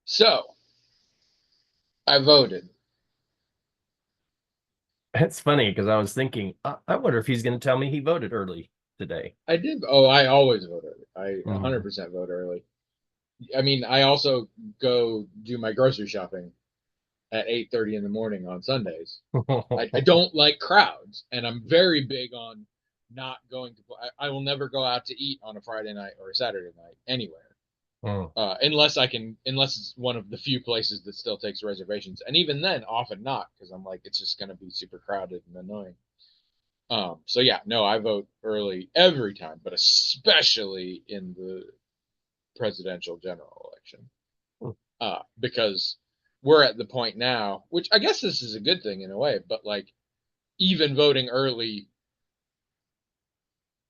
So I voted. It's funny because I was thinking, I wonder if he's going to tell me he voted early today. I did. Oh, I always vote early. I Mhm. 100% vote early. I mean, I also go do my grocery shopping at 8:30 in the morning on Sundays. I don't like crowds, and I'm very big on not going to. I will never go out to eat on a Friday night or a Saturday night anywhere, Mm. unless I can, unless it's one of the few places that still takes reservations, and even then, often not, because I'm like, it's just going to be super crowded and annoying. So yeah, no, I vote early every time, but especially in the presidential general election, because we're at the point now, which I guess this is a good thing in a way, but like even voting early,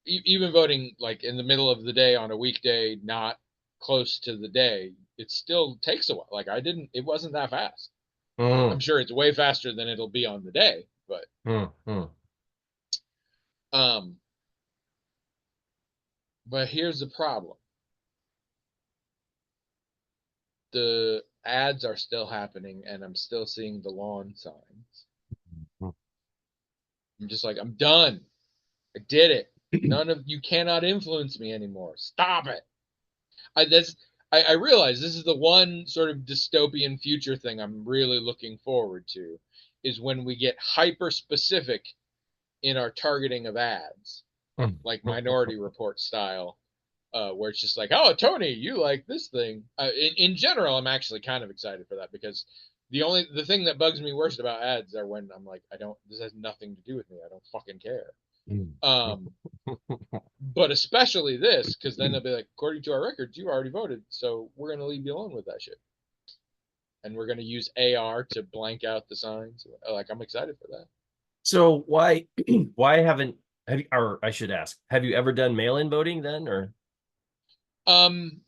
even voting like in the middle of the day on a weekday, not close to the day, it still takes a while. Like I didn't, it wasn't that fast. I'm Mm. sure it's way faster than it'll be on the day, but Mm. Mm. um, but here's the problem: the ads are still happening, and I'm still seeing the lawn signs. I'm just like, I'm done. I did it. None of you cannot influence me anymore. Stop it. I realize this is the one sort of dystopian future thing I'm really looking forward to is when we get hyper specific in our targeting of ads, Mm. like Minority Report style, where it's just like, oh, Tony, you like this thing. In general, I'm actually kind of excited for that because the thing that bugs me worst about ads are when I'm like, I don't, this has nothing to do with me. I don't fucking care. Mm. Um, but especially this, because then they'll be like, according to our records, you already voted, so we're gonna leave you alone with that shit, and we're gonna use AR to blank out the signs. Like, I'm excited for that. So why why haven't have you, or I should ask, have you ever done mail-in voting then or Um,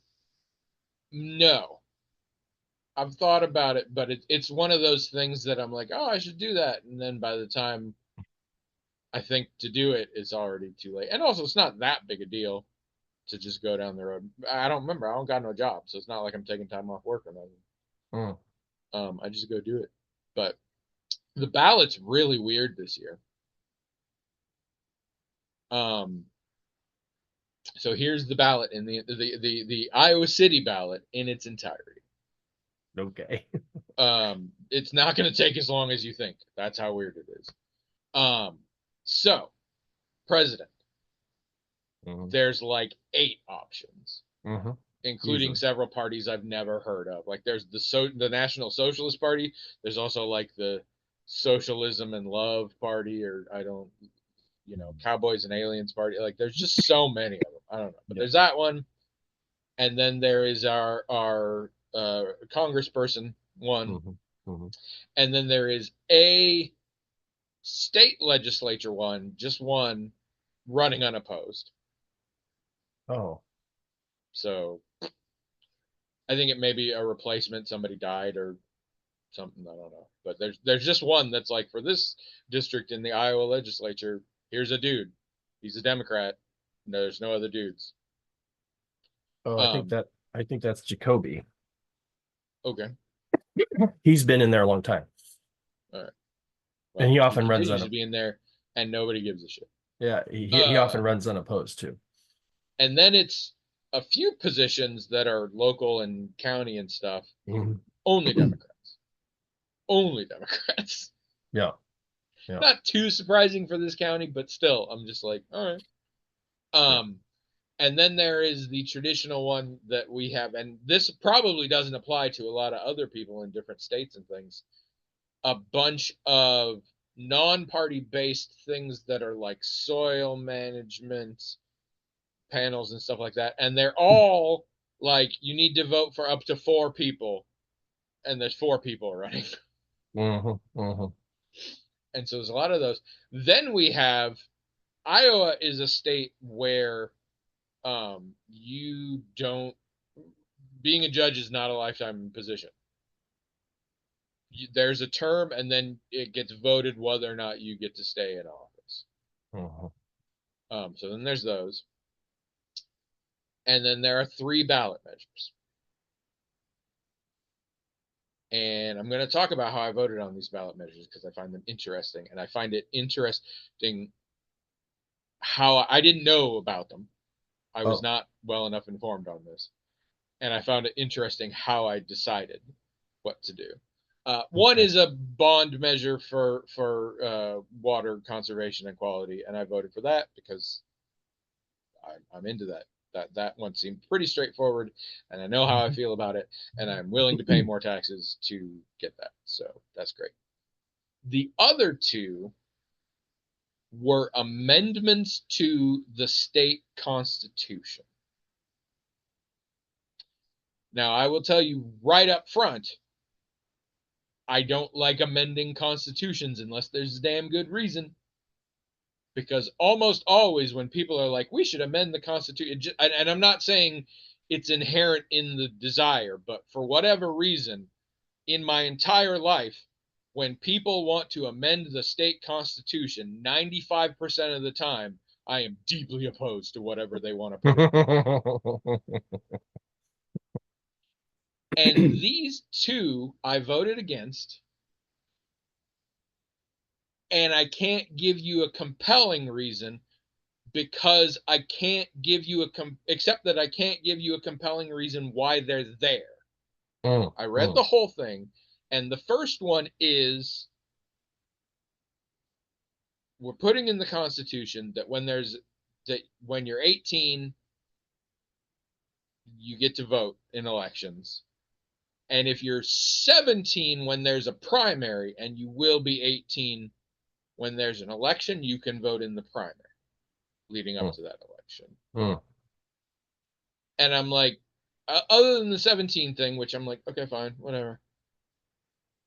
no, I've thought about it, but it's one of those things that I'm like, oh, I should do that, and then by the time I think to do it, it's already too late. And also, it's not that big a deal to just go down the road. I don't remember. I don't got no job, so it's not like I'm taking time off work or nothing. Mm. I just go do it. But the ballot's really weird this year. Um, so here's the ballot in the Iowa City ballot in its entirety. Okay. It's not going to take as long as you think. That's how weird it is. Um, so president, Mhm. there's like 8 options, Mhm. including Easily. several parties I've never heard of. Like there's the National Socialist Party. There's also like the Socialism and Love Party, or I don't, Cowboys and Aliens Party. Like there's just so many of them. I don't know, but Yeah. there's that one, and then there is our Congressperson one, Mhm. Mhm. and then there is a state legislature one, just one, running unopposed. Oh. So I think it may be a replacement. Somebody died or something. I don't know. But there's just one that's like, for this district in the Iowa legislature, here's a dude. He's a Democrat. No, there's no other dudes. Oh, Um. I think that's Jacoby. Okay. He's been in there a long time. All right. And Well, he he often runs continues on to be in there, and nobody gives a shit. yeah, he Uh. often runs unopposed too. And then it's a few positions that are local and county and stuff. Mhm. Only Democrats. Only Democrats. Yeah. Yeah. Not too surprising for this county, but still, I'm just like, all right. Yeah. Um, and then there is the traditional one that we have, and this probably doesn't apply to a lot of other people in different states and things. A bunch of non-party based things that are like soil management panels and stuff like that, and they're all like, you need to vote for up to 4 people, and there's 4 people running. Mhm. Mhm. And so there's a lot of those. Then we have Iowa is a state where you don't, being a judge is not a lifetime position. There's a term, and then it gets voted whether or not you get to stay in office. Mhm. So then there's those, and then there are 3 ballot measures. And I'm going to talk about how I voted on these ballot measures because I find them interesting. And I find it interesting how I didn't know about them. I was Oh, not well enough informed on this. And I found it interesting how I decided what to do. One okay. is a bond measure for water conservation and quality, and I voted for that because I'm into that. That one seemed pretty straightforward, and I know how I feel about it, and I'm willing to pay more taxes to get that. So that's great. The other two were amendments to the state constitution. Now, I will tell you right up front, I don't like amending constitutions unless there's a damn good reason. Because almost always when people are like, we should amend the Constitution, and I'm not saying it's inherent in the desire, but for whatever reason, in my entire life, when people want to amend the state constitution, 95% of the time, I am deeply opposed to whatever they want to put in. And these two I voted against, and I can't give you a compelling reason because I can't give you except that I can't give you a compelling reason why they're there. I read the whole thing, and the first one is we're putting in the Constitution that when you're 18, you get to vote in elections. And if you're 17 when there's a primary and you will be 18 when there's an election, you can vote in the primary leading up to that election. And I'm like, other than the 17 thing, which I'm like, okay, fine, whatever.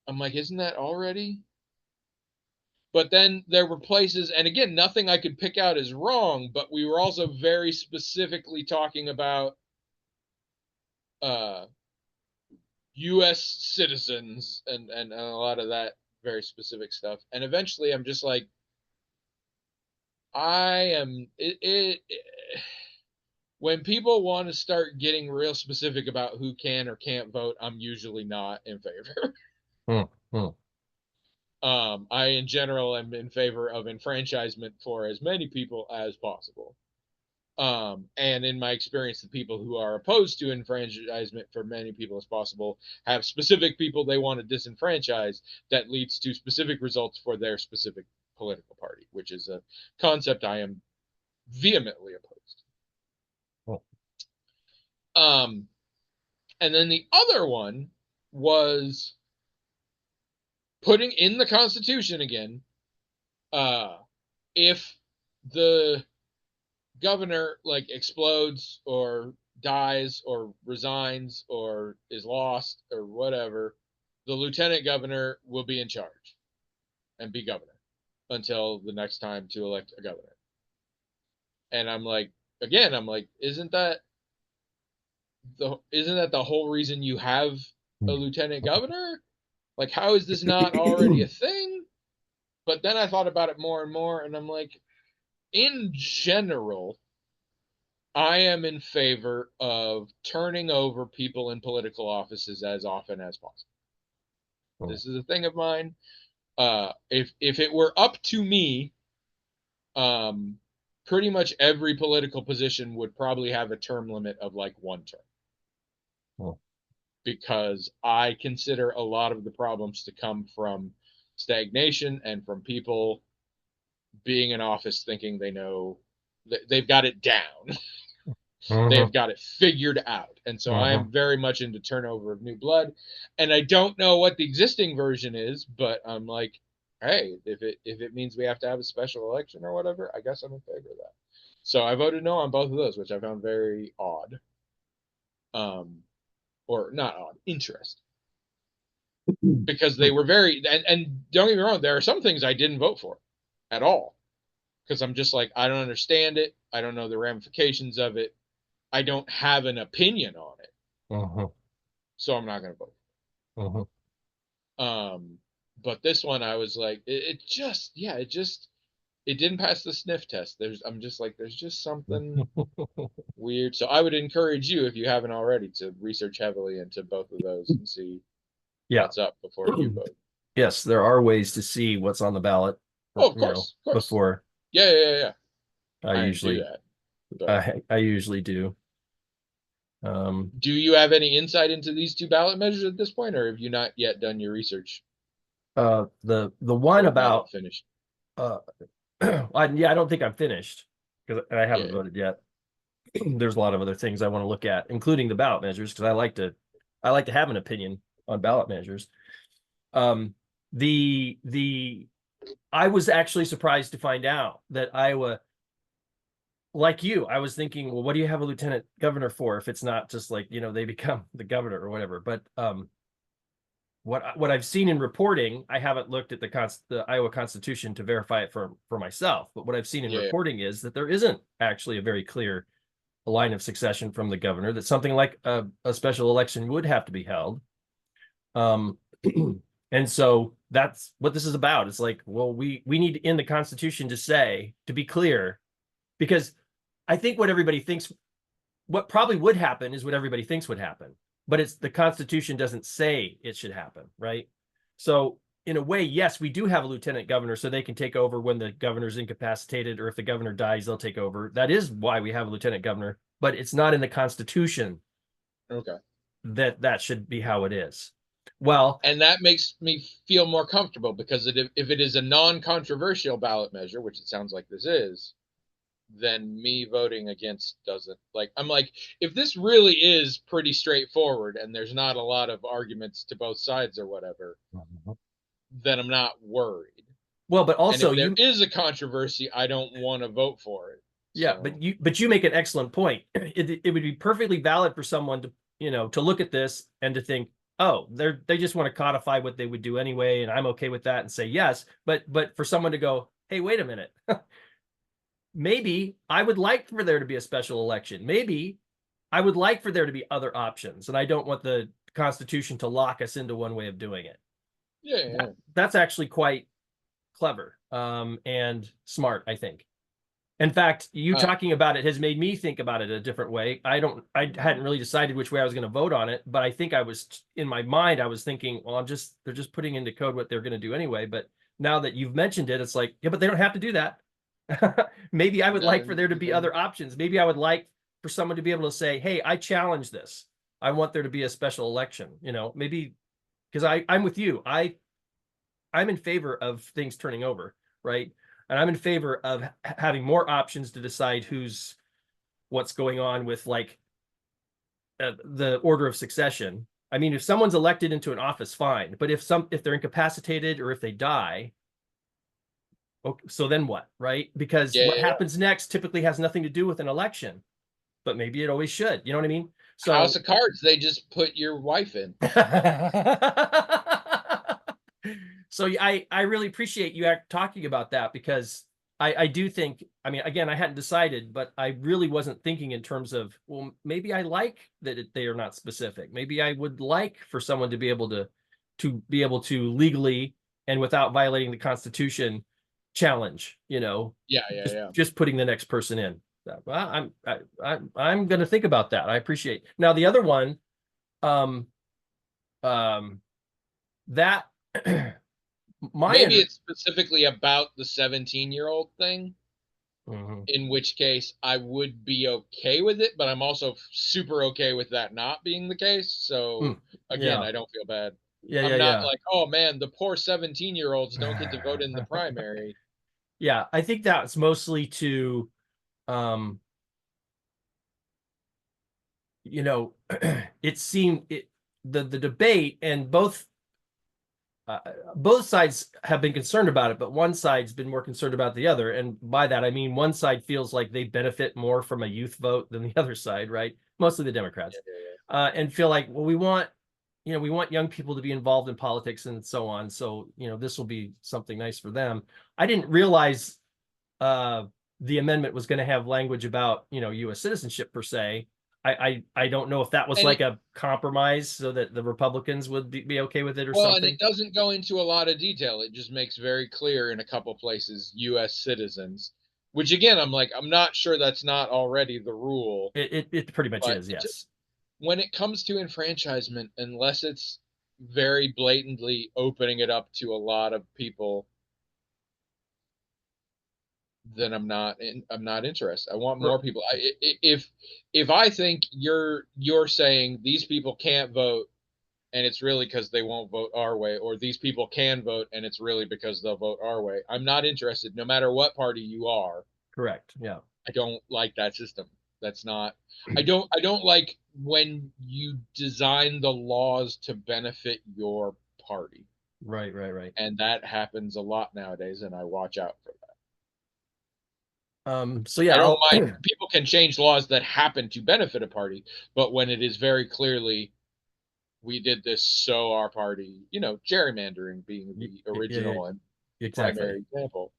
I'm like, isn't that already? But then there were places, and again, nothing I could pick out is wrong, but we were also very specifically talking about uh, U.S. citizens and a lot of that very specific stuff. And eventually, I'm just like, I am it when people want to start getting real specific about who can or can't vote, I'm usually not in favor. I, in general, am in favor of enfranchisement for as many people as possible. And in my experience, the people who are opposed to enfranchisement for many people as possible have specific people they want to disenfranchise that leads to specific results for their specific political party, which is a concept I am vehemently opposed. And then the other one was putting in the Constitution again, if the governor like explodes or dies or resigns or is lost or whatever, the lieutenant governor will be in charge and be governor until the next time to elect a governor. And I'm like, again, I'm like, isn't that the whole reason you have a lieutenant governor? Like, how is this not already a thing? But then I thought about it more and more, and I'm like, in general, I am in favor of turning over people in political offices as often as possible. This is a thing of mine. If it were up to me, pretty much every political position would probably have a term limit of like 1 term. Because I consider a lot of the problems to come from stagnation and from people being in office thinking they know they've got it down. They've got it figured out. And so I am very much into turnover of new blood. And I don't know what the existing version is, but I'm like, hey, if it means we have to have a special election or whatever, I guess I'm in favor of that. So I voted no on both of those, which I found very odd. Or not odd, interesting. Because they were very and don't get me wrong, there are some things I didn't vote for at all. Because I'm just like, I don't understand it. I don't know the ramifications of it. I don't have an opinion on it. So I'm not going to vote. But this one, I was like, it didn't pass the sniff test. I'm just like, there's just something weird. So I would encourage you, if you haven't already, to research heavily into both of those and see Yeah. what's up before you vote. Yes, there are ways to see what's on the ballot, Oh, of course. before Yeah. I I didn't do usually that. But I usually do. do you have any insight into these two ballot measures at this point, or have you not yet done your research The one or not about yet finished? uh I don't think I'm finished because I Yeah. haven't voted yet. There's a lot of other things I want to look at, including the ballot measures, because I like to have an opinion on ballot measures. Um, the I was actually surprised to find out that Iowa, like you, I was thinking, well, what do you have a lieutenant governor for if it's not just like, they become the governor or whatever. But what I've seen in reporting, I haven't looked at the Iowa Constitution to verify it for myself. But what I've seen in Yeah. reporting is that there isn't actually a very clear line of succession from the governor. That something like a special election would have to be held. Um, and so that's what this is about. It's like, well, we need in the Constitution to be clear, because I think what probably would happen is what everybody thinks would happen, but it's the Constitution doesn't say it should happen, right? So in a way, yes, we do have a lieutenant governor so they can take over when the governor's incapacitated, or if the governor dies, they'll take over. That is why we have a lieutenant governor, but it's not in the Constitution Okay. that should be how it is. Well, And that makes me feel more comfortable because if it is a non-controversial ballot measure, which it sounds like this is, then me voting against doesn't, like, I'm like, if this really is pretty straightforward and there's not a lot of arguments to both sides or whatever, then I'm not worried. well, but And if also there is a controversy, I don't want to vote for it. yeah, So but you make an excellent point. It would be perfectly valid for someone to look at this and to think, oh, they just want to codify what they would do anyway, and I'm okay with that and say yes. But for someone to go, hey, wait a minute, maybe I would like for there to be a special election. Maybe I would like for there to be other options, and I don't want the Constitution to lock us into one way of doing it. yeah. That's actually quite clever, and smart, I think. In fact, you talking about it has made me think about it a different way. I hadn't really decided which way I was going to vote on it, but I think in my mind, I was thinking, well, they're just putting into code what they're going to do anyway. But now that you've mentioned it, it's like, yeah, but they don't have to do that. Maybe I would like for there to be other options. Maybe I would like for someone to be able to say, hey, I challenge this. I want there to be a special election, maybe because I'm with you. I'm in favor of things turning over, right? And I'm in favor of having more options to decide what's going on with, like, the order of succession. I mean, if someone's elected into an office, fine, but if they're incapacitated or if they die, okay, so then what, right? Because what happens next typically has nothing to do with an election, but maybe it always should. You know what I mean? So House of Cards, they just put your wife in. So I really appreciate you talking about that, because I do think, I mean, again, I hadn't decided, but I really wasn't thinking in terms of, well, maybe I like that they are not specific. Maybe I would like for someone to be able to legally and without violating the Constitution challenge, just putting the next person in. Well, I'm going to think about that. I appreciate. Now the other one, that maybe it's specifically about the 17-year-old thing, in which case I would be okay with it, but I'm also super okay with that not being the case. So again, I don't feel bad. I'm not like, oh man, the poor 17-year-olds don't get to vote in the primary. Yeah, I think that's mostly to it seemed the debate, and both sides have been concerned about it, but one side's been more concerned about the other. And by that, I mean, one side feels like they benefit more from a youth vote than the other side, right? Mostly the Democrats, and feel like, well, we want young people to be involved in politics and so on. So, this will be something nice for them. I didn't realize the amendment was going to have language about, U.S. citizenship per se. I don't know if that was like a compromise so that the Republicans would be okay with it or something. And it doesn't go into a lot of detail. It just makes very clear in a couple places U.S. citizens, which again, I'm not sure that's not already the rule. It pretty much is, yes. When it comes to enfranchisement, unless it's very blatantly opening it up to a lot of people, then I'm not interested. I want more people. If I think you're saying these people can't vote and it's really because they won't vote our way, or these people can vote and it's really because they'll vote our way, I'm not interested, no matter what party you are. Correct. Yeah. I don't like that system. That's not. I don't like when you design the laws to benefit your party. Right. Right. Right. And that happens a lot nowadays, and I watch out for that. So yeah, I don't mind. People can change laws that happen to benefit a party, but when it is very clearly we did this so our party, gerrymandering being the original and primary example.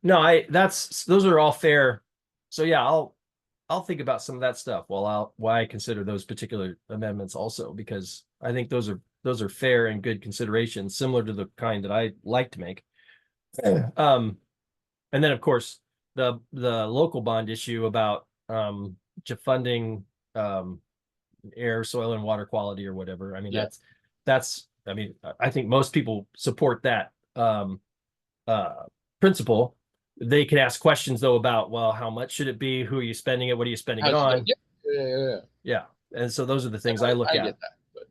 No, those are all fair. So yeah, I'll think about some of that stuff why I consider those particular amendments also, because I think those are fair and good considerations, similar to the kind that I like to make. And then of course the local bond issue about funding air, soil, and water quality or whatever. I mean, that's I mean, I think most people support that principle. They can ask questions though about, well, how much should it be? Who are you spending it? What are you spending it on? Yeah. And so those are the things I look at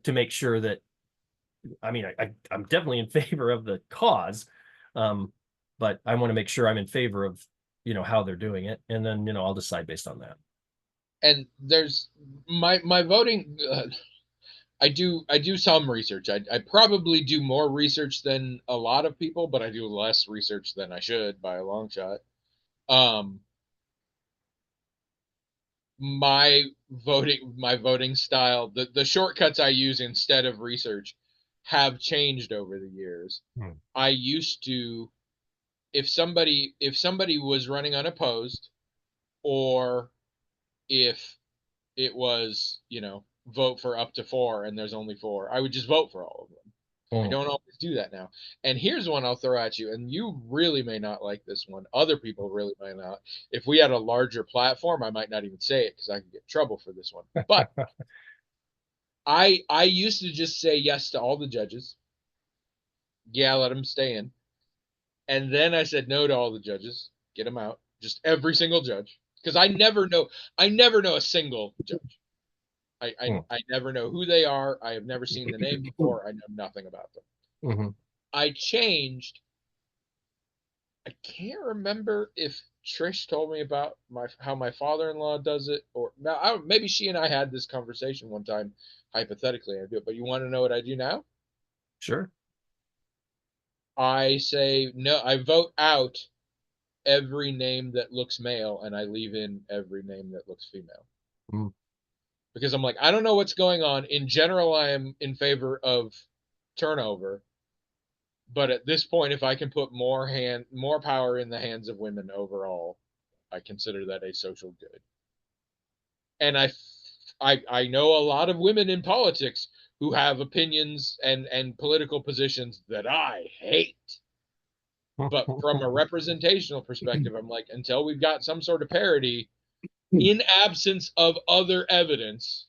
to make sure that, I mean, I'm definitely in favor of the cause, but I want to make sure I'm in favor of, how they're doing it. And then, I'll decide based on that. And there's my voting. I do some research. I probably do more research than a lot of people, but I do less research than I should by a long shot. My voting style, the shortcuts I use instead of research have changed over the years. I used to, if somebody was running unopposed, or if it was, vote for up to 4 and there's only 4, I would just vote for all of them. I don't always do that now. And here's one I'll throw at you, and you really may not like this one. Other people really might not. If we had a larger platform, I might not even say it because I could get trouble for this one. But I used to just say yes to all the judges. Yeah, let them stay in. And then I said no to all the judges. Get them out. Just every single judge. Because I never know a single judge. I never know who they are. I have never seen the name before. I know nothing about them. I changed. I can't remember if Trish told me about how my father-in-law does it, or now maybe she and I had this conversation one time. Hypothetically, I do it. But you want to know what I do now? Sure. I say no. I vote out every name that looks male, and I leave in every name that looks female. Because I'm like, I don't know what's going on. In general, I am in favor of turnover. But at this point, if I can put more power in the hands of women overall, I consider that a social good. And I know a lot of women in politics who have opinions and political positions that I hate. But from a representational perspective, I'm like, until we've got some sort of parity, in absence of other evidence,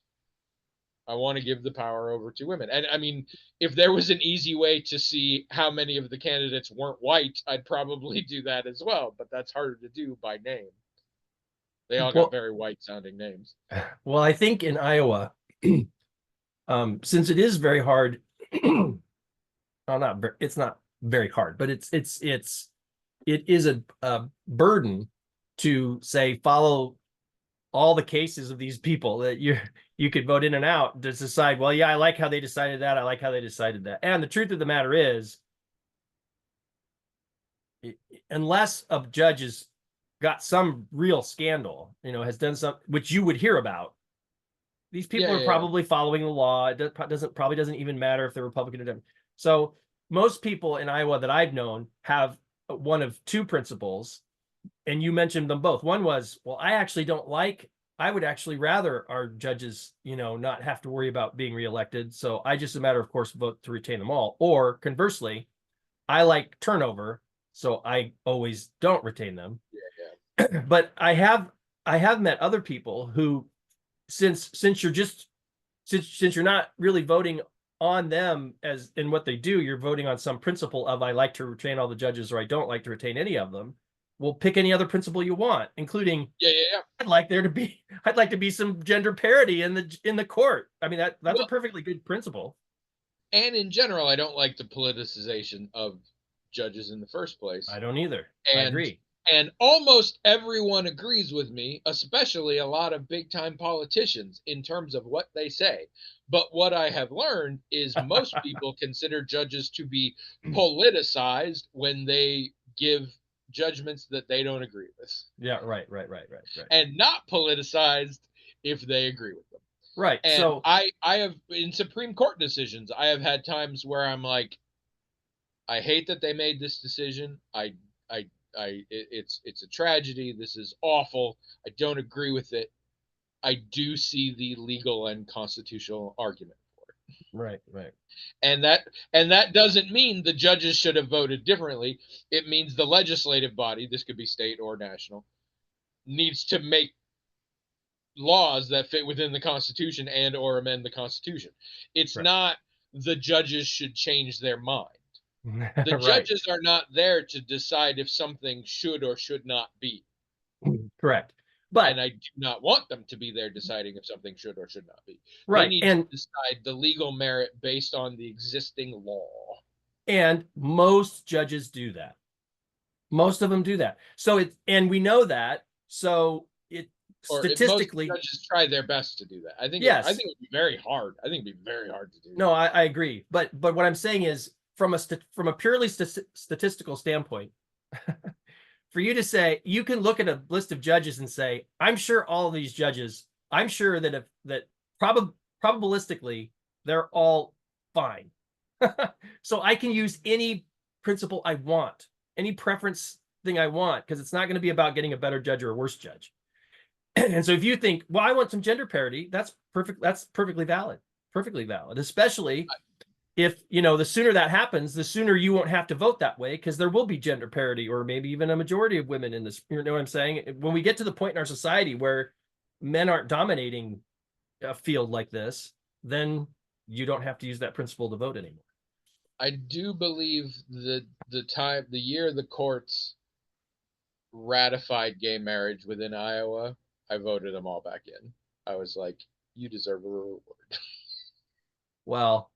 I want to give the power over to women. And I mean, if there was an easy way to see how many of the candidates weren't white, I'd probably do that as well. But that's harder to do by name. They all got very white sounding names. Well, I think in Iowa, since it is very hard, it's not very hard, but it is a burden to say follow all the cases of these people that you could vote in and out to decide, well, yeah, I like how they decided that. I like how they decided that. And the truth of the matter is, unless a judge has got some real scandal, has done something which you would hear about, these people are probably following the law. It probably doesn't even matter if they're Republican or Democrat. So most people in Iowa that I've known have one of two principles, and you mentioned them both. One was, well, I would actually rather our judges, not have to worry about being reelected. So I just, a matter of course, vote to retain them all. Or conversely, I like turnover, so I always don't retain them. But I have met other people who, since you're not really voting on them as in what they do. You're voting on some principle of I like to retain all the judges or I don't like to retain any of them. Well, pick any other principle you want, including Yeah. I'd like to be some gender parity in the court. I mean that's a perfectly good principle. And in general, I don't like the politicization of judges in the first place. I don't either. I And agree. and almost everyone agrees with me, especially a lot of big time politicians in terms of what they say. But what I have learned is most people consider judges to be politicized when they give judgments that they don't agree with. Yeah, right. And not politicized if they agree with them. Right. And so I have in Supreme Court decisions, I have had times where I'm like, I hate that they made this decision. It's a tragedy. This is awful. I don't agree with it. I do see the legal and constitutional argument for it. Right. And that doesn't mean the judges should have voted differently. It means the legislative body, this could be state or national, needs to make laws that fit within the Constitution and or amend the Constitution. It's Right. not the judges should change their mind. The Right. judges are not there to decide if something should or should not be. Correct. But And I do not want them to be there deciding if something should or should not be. right. They need and to decide the legal merit based on the existing law. and most judges do that. Most of them do that. So and we know that. So statistically, most judges try their best to do that. I think yes. I think it would be very hard. I think it'd be very hard to do. No, I agree. But what I'm saying is from a purely statistical standpoint, for you to say, you can look at a list of judges and say, I'm sure all of these judges, I'm sure that probabilistically, they're all fine. So I can use any principle I want, any preference thing I want, because it's not going to be about getting a better judge or a worse judge. And so if you think, well, I want some gender parity, that's perfectly valid, especially if, the sooner that happens, the sooner you won't have to vote that way, because there will be gender parity or maybe even a majority of women in this. You know what I'm saying? When we get to the point in our society where men aren't dominating a field like this, then you don't have to use that principle to vote anymore. I do believe the year the courts ratified gay marriage within Iowa, I voted them all back in. I was like, you deserve a reward. Well,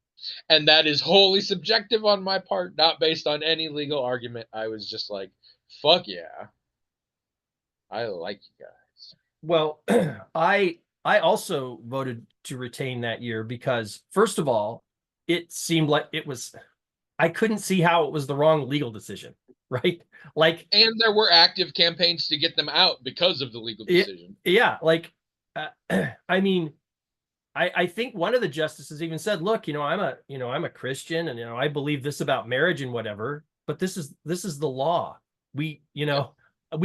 and that is wholly subjective on my part, not based on any legal argument. I was just like, fuck yeah. I like you guys. Well, I also voted to retain that year because, first of all, it seemed like I couldn't see how it was the wrong legal decision, right? Like, and there were active campaigns to get them out because of the legal decision. Yeah, like, I mean, I think one of the justices even said, "Look, I'm a Christian, and I believe this about marriage and whatever, but this is the law. We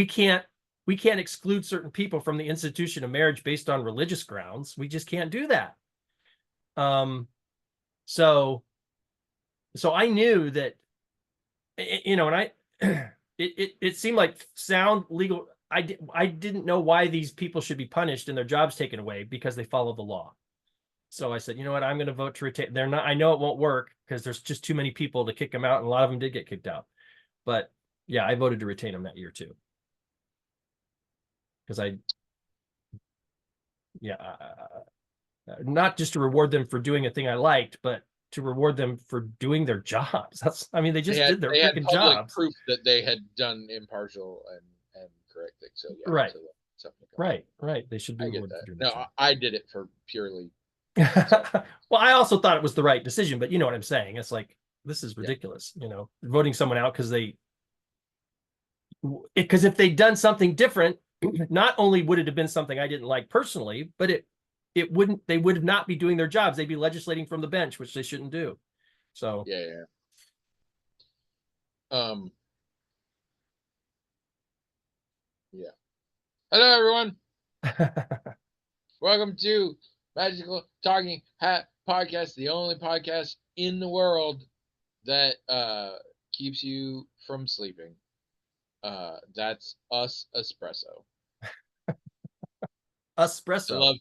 can't exclude certain people from the institution of marriage based on religious grounds. We just can't do that." So I knew that, and it seemed like sound legal. I didn't know why these people should be punished and their jobs taken away because they follow the law. So I said, you know what, I'm going to vote to retain. They're not. I know it won't work because there's just too many people to kick them out, and a lot of them did get kicked out. But yeah, I voted to retain them that year too. Because not just to reward them for doing a thing I liked, but to reward them for doing their jobs. They just did their freaking jobs. Proof that they had done impartial and correct things. So yeah, right, so right. They should be rewarded for doing that. No, I did it for purely. Well, I also thought it was the right decision, but you know what I'm saying. It's like, this is ridiculous. Voting someone out because if they'd done something different, not only would it have been something I didn't like personally, but they would not be doing their jobs. They'd be legislating from the bench, which they shouldn't do. So yeah. Yeah. Hello, everyone. Welcome to Magical Talking Hat Podcast, the only podcast in the world that keeps you from sleeping. That's us espresso. Espresso. I love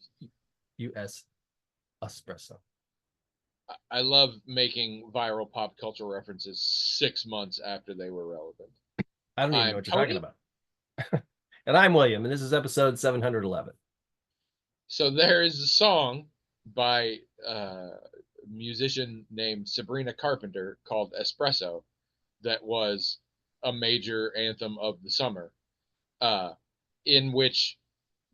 US espresso. I love making viral pop culture references 6 months after they were relevant. I don't even know I'm what you're talking Tony. about. And I'm William, and this is episode 711. So there is a song by a musician named Sabrina Carpenter called Espresso that was a major anthem of the summer, uh, in which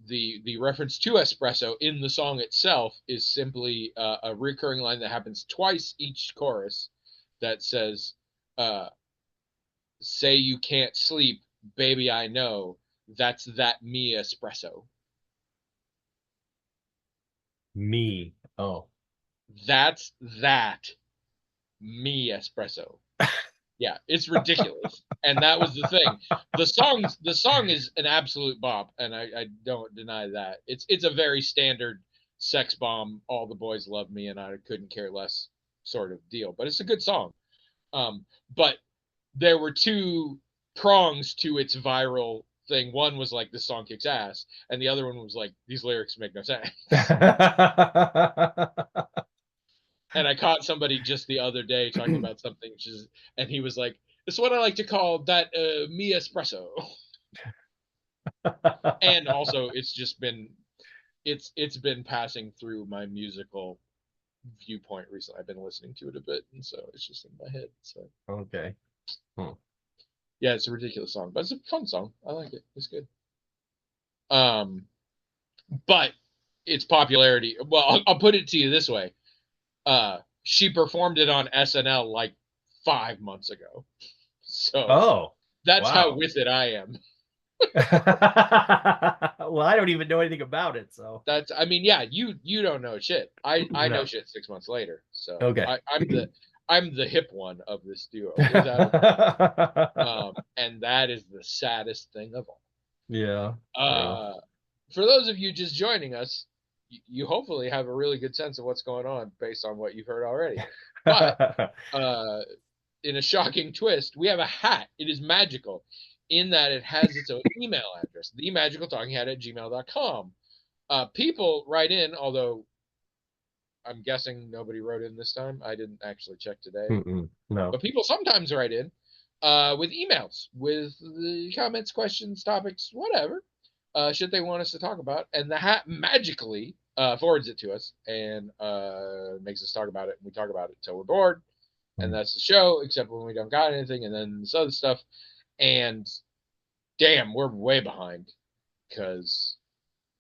the reference to espresso in the song itself is simply a recurring line that happens twice each chorus that says, uh, "Say you can't sleep, baby, I know that's that me espresso." Me. Oh. That's that me espresso. Yeah, it's ridiculous. And that was the thing. The song is an absolute bop, and I don't deny that. It's a very standard sex bomb, all the boys love me and I couldn't care less sort of deal. But it's a good song. But there were two prongs to its viral thing. One was like this song kicks ass, and the other one was like these lyrics make no sense. And I caught somebody just the other day talking about something, and he was like, "It's what I like to call that me espresso." And also, it's been passing through my musical viewpoint recently. I've been listening to it a bit, and so it's just in my head. So Okay. yeah, it's a ridiculous song, but it's a fun song. I like it. It's good. Um, but its popularity. Well, I'll put it to you this way. She performed it on SNL like 5 months ago. So Oh, that's how wow. with it I am. Well, I don't even know anything about it, so. That's I mean, yeah, you don't know shit. I know No. shit 6 months later. So Okay. I'm the hip one of this duo, without and that is the saddest thing of all. Yeah. True. For those of you just joining us, you hopefully have a really good sense of what's going on based on what you've heard already. But in a shocking twist, we have a hat. It is magical in that it has its own email address, themagicaltalkinghat@gmail.com. People write in, although I'm guessing nobody wrote in this time. I didn't actually check today. No. But people sometimes write in with emails, with the comments, questions, topics, whatever, should they want us to talk about. And the hat magically forwards it to us and makes us talk about it. And we talk about it until we're bored. And that's the show, except when we don't got anything. And then this other stuff. And damn, we're way behind because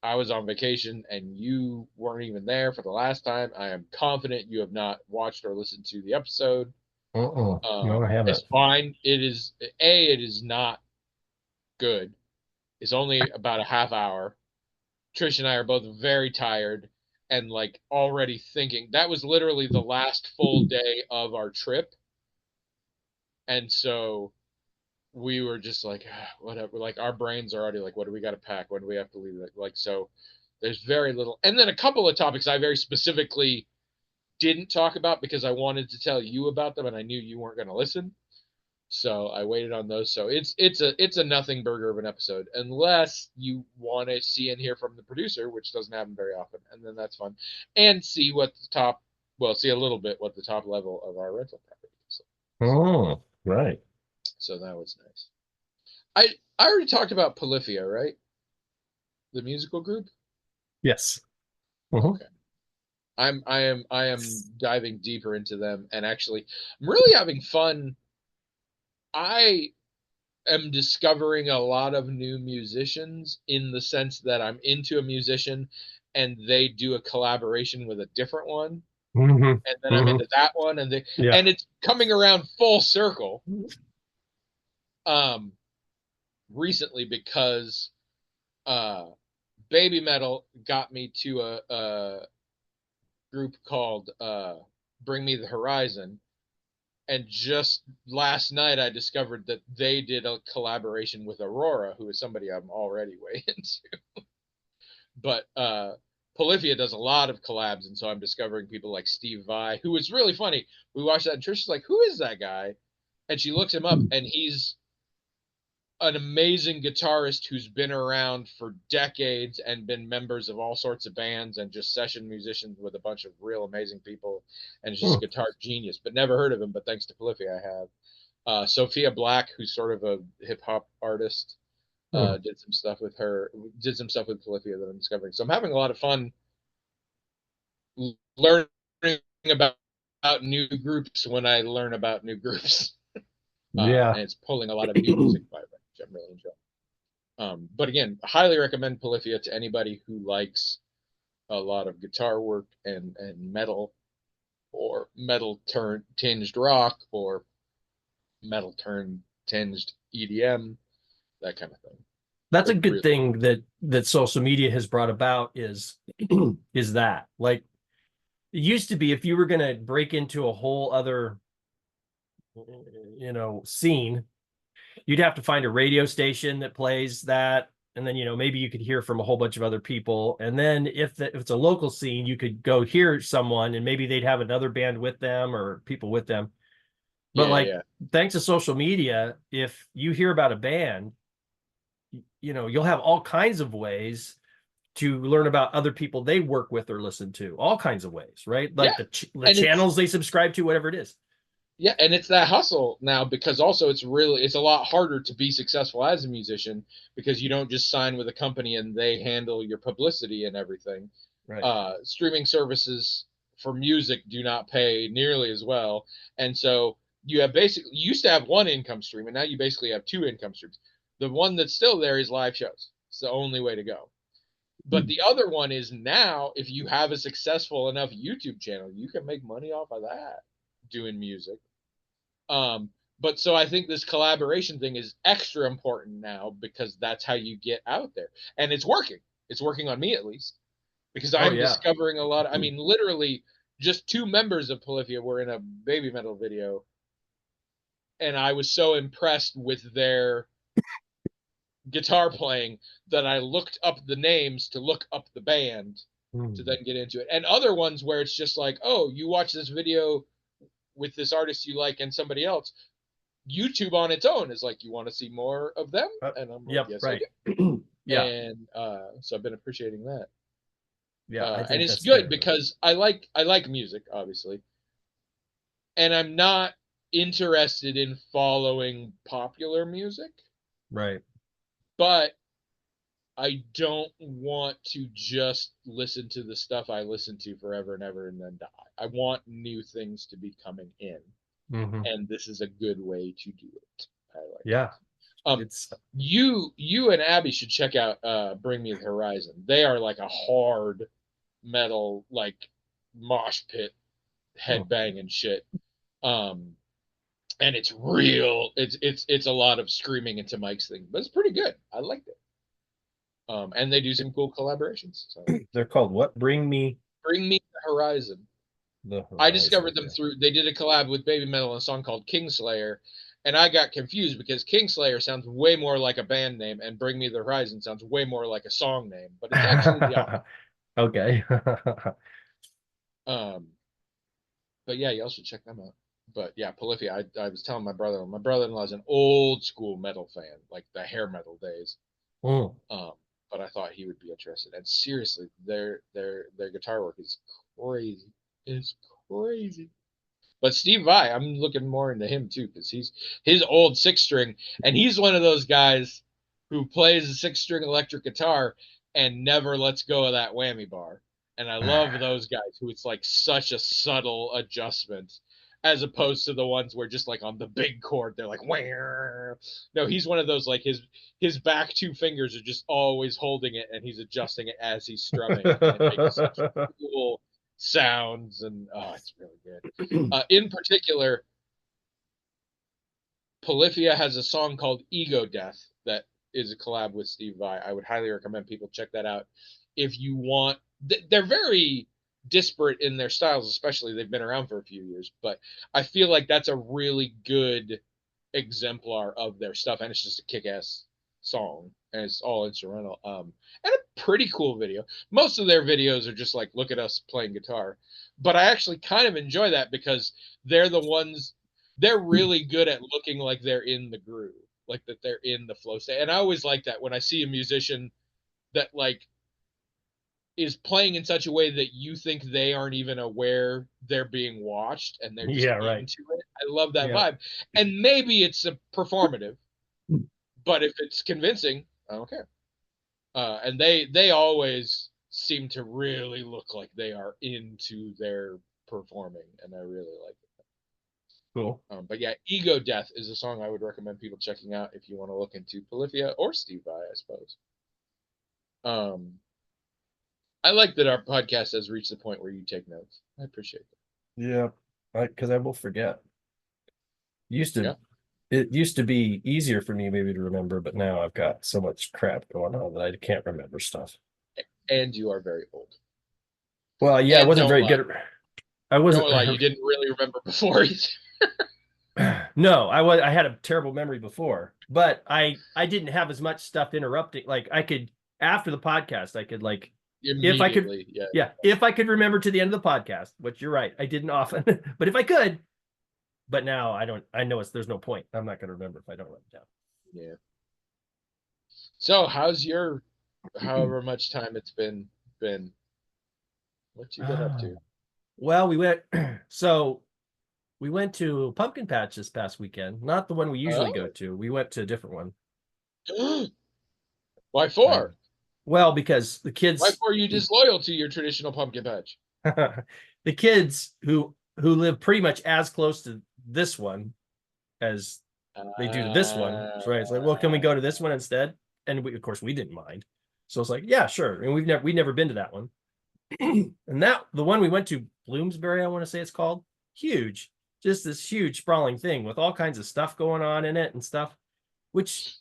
I was on vacation and you weren't even there for the last time. I am confident you have not watched or listened to the episode. No, I It's haven't. fine. It is not good. It's only about a half hour. Trish and I are both very tired and like already thinking that was literally the last full day of our trip. And so we were just like, whatever. Like our brains are already like, what do we got to pack? When do we have to leave? Like, so there's very little. And then a couple of topics I very specifically didn't talk about because I wanted to tell you about them and I knew you weren't going to listen. So I waited on those. So it's a nothing burger of an episode, unless you want to see and hear from the producer, which doesn't happen very often, and then that's fun, and see what the top, well, see a little bit what the top level of our rental property is. Oh, right. So that was nice. I already talked about Polyphia, right? The musical group. Yes. Okay. I am diving deeper into them, and actually, I'm really having fun. I am discovering a lot of new musicians in the sense that I'm into a musician and they do a collaboration with a different one, and then I'm into that one, and Yeah. and it's coming around full circle recently because Baby Metal got me to a group called Bring Me the Horizon. And just last night, I discovered that they did a collaboration with Aurora, who is somebody I'm already way into. But Polyphia does a lot of collabs, and so I'm discovering people like Steve Vai, who is really funny. We watched that, and Trisha's like, "Who is that guy?" And she looks him up, and he's an amazing guitarist who's been around for decades and been members of all sorts of bands and just session musicians with a bunch of real amazing people, and is just a guitar genius, but never heard of him, but thanks to Polyphia I have. Sophia Black, who's sort of a hip hop artist, did some stuff with Polyphia that I'm discovering. So I'm having a lot of fun learning about new groups when I learn about new groups. Yeah. And it's pulling a lot of new music by it, which I'm really enjoying. But again, highly recommend Polyphia to anybody who likes a lot of guitar work and metal, or metal tinged rock, or metal tinged EDM, that kind of thing. That's a good thing that social media has brought about is that, like, it used to be, if you were going to break into a whole other, you know, scene, you'd have to find a radio station that plays that, and then, you know, maybe you could hear from a whole bunch of other people, and then if it's a local scene, you could go hear someone and maybe they'd have another band with them or people with them. But thanks to social media, if you hear about a band, you know, you'll have all kinds of ways to learn about other people they work with or listen to, all kinds of ways, right? Like the channels they subscribe to, whatever it is. Yeah, and it's that hustle now, because also it's a lot harder to be successful as a musician, because you don't just sign with a company and they handle your publicity and everything. Right. Streaming services for music do not pay nearly as well, and so you used to have one income stream, and now you basically have two income streams. The one that's still there is live shows. It's the only way to go. But the other one is, now, if you have a successful enough YouTube channel, you can make money off of that doing music. But so I think this collaboration thing is extra important now, because that's how you get out there. And it's working. It's working on me, at least, because I'm discovering a lot. I mean, literally just two members of Polyphia were in a Baby Metal video, and I was so impressed with their guitar playing that I looked up the names to look up the band to then get into it. And other ones where it's just like, oh, you watch this video with this artist you like and somebody else, YouTube on its own is like, you want to see more of them? And I'm like, yes, right. I do. Yeah. And so I've been appreciating that. Yeah, and it's good because I like music, obviously, and I'm not interested in following popular music. Right. But I don't want to just listen to the stuff I listen to forever and ever and then die. I want new things to be coming in. And this is a good way to do it. I like it. You and Abby should check out Bring Me the Horizon. They are like a hard metal, like mosh pit headbang and shit. And it's real. It's a lot of screaming into Mike's thing, but it's pretty good. I liked it. And they do some cool collaborations. So. They're called what? Bring Me the Horizon. I discovered them through, they did a collab with Baby Metal on a song called Kingslayer, and I got confused because Kingslayer sounds way more like a band name, and Bring Me the Horizon sounds way more like a song name, but it's actually the opposite. Okay. But yeah, y'all should check them out. But yeah, Polyphia, I was telling my brother-in-law is an old school metal fan, like the hair metal days. But I thought he would be interested. And seriously, their guitar work is crazy. It's crazy. But Steve Vai, I'm looking more into him too, because he's his old 6-string, and he's one of those guys who plays a 6-string electric guitar and never lets go of that whammy bar. And I love those guys who it's like such a subtle adjustment, as opposed to the ones where just like on the big chord they're like, where. No, he's one of those, like his back two fingers are just always holding it, and he's adjusting it as he's strumming, and it makes such cool sounds, and it's really good. In particular, Polyphia has a song called Ego Death that is a collab with Steve Vai. I would highly recommend people check that out if you want. They're very disparate in their styles, especially they've been around for a few years, but I feel like that's a really good exemplar of their stuff, and it's just a kick-ass song, and it's all instrumental, and a pretty cool video. Most of their videos are just like, look at us playing guitar, but I actually kind of enjoy that because they're really good at looking like they're in the groove. like that they're in the flow state. And I always like that when I see a musician that like is playing in such a way that you think they aren't even aware they're being watched and they're just Yeah, right. into it. I love that Yeah. vibe. And maybe it's a performative, but if it's convincing, I don't care. And they always seem to really look like they are into their performing, and I really like it. Cool. But yeah, Ego Death is a song I would recommend people checking out if you want to look into Polyphia or Steve Vai, I suppose. I like that our podcast has reached the point where you take notes. I appreciate it. Yeah, because I will forget. Yeah. It used to be easier for me maybe to remember, but now I've got so much crap going on that I can't remember stuff. And you are very old. Well, yeah, I And wasn't don't very lie. good. I wasn't. Don't lie, you didn't really remember before either. No, I had a terrible memory before, but I didn't have as much stuff interrupting. Like I could after the podcast, I could like if I could, Immediately, yeah. yeah, if I could remember to the end of the podcast, which you're right, I didn't often, but if I could, but now I don't. I know there's no point. I'm not going to remember if I don't write it down. Yeah. So how's your however much time it's been what you get up to? Well, we went to Pumpkin Patch this past weekend. Not the one we usually go to. We went to a different one. Why for? Well, because the kids. Why for you disloyal to your traditional pumpkin patch? The kids who live pretty much as close to this one as they do to this one. So it's like, well, can we go to this one instead? And we, of course, we didn't mind. So it's like, yeah, sure. And we've never been to that one. And the one we went to, Bloomsbury, I want to say it's called, huge, just this huge sprawling thing with all kinds of stuff going on in it and stuff, which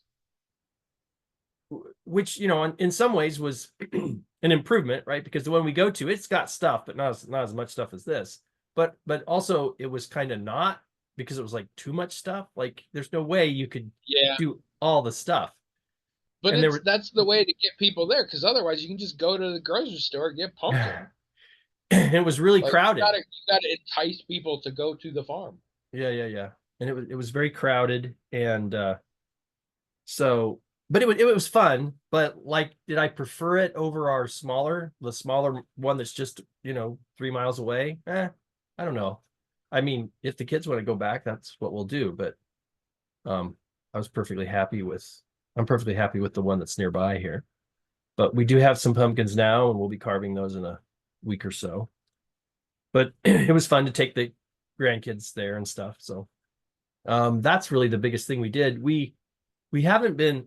in some ways was an improvement, right? Because the one we go to, it's got stuff, but not as much stuff as this. But also it was kind of not, because it was like too much stuff. Like there's no way you could do all the stuff. But that's the way to get people there, because otherwise you can just go to the grocery store and get pumpkin. It was really crowded. You gotta entice people to go to the farm. Yeah. And it was very crowded, and so, but it was fun. But like, did I prefer it over the smaller one that's just 3 miles away? I don't know. I mean, if the kids want to go back, that's what we'll do. But I'm perfectly happy with the one that's nearby here. But we do have some pumpkins now, and we'll be carving those in a week or so. But it was fun to take the grandkids there and stuff. So that's really the biggest thing we did. We haven't been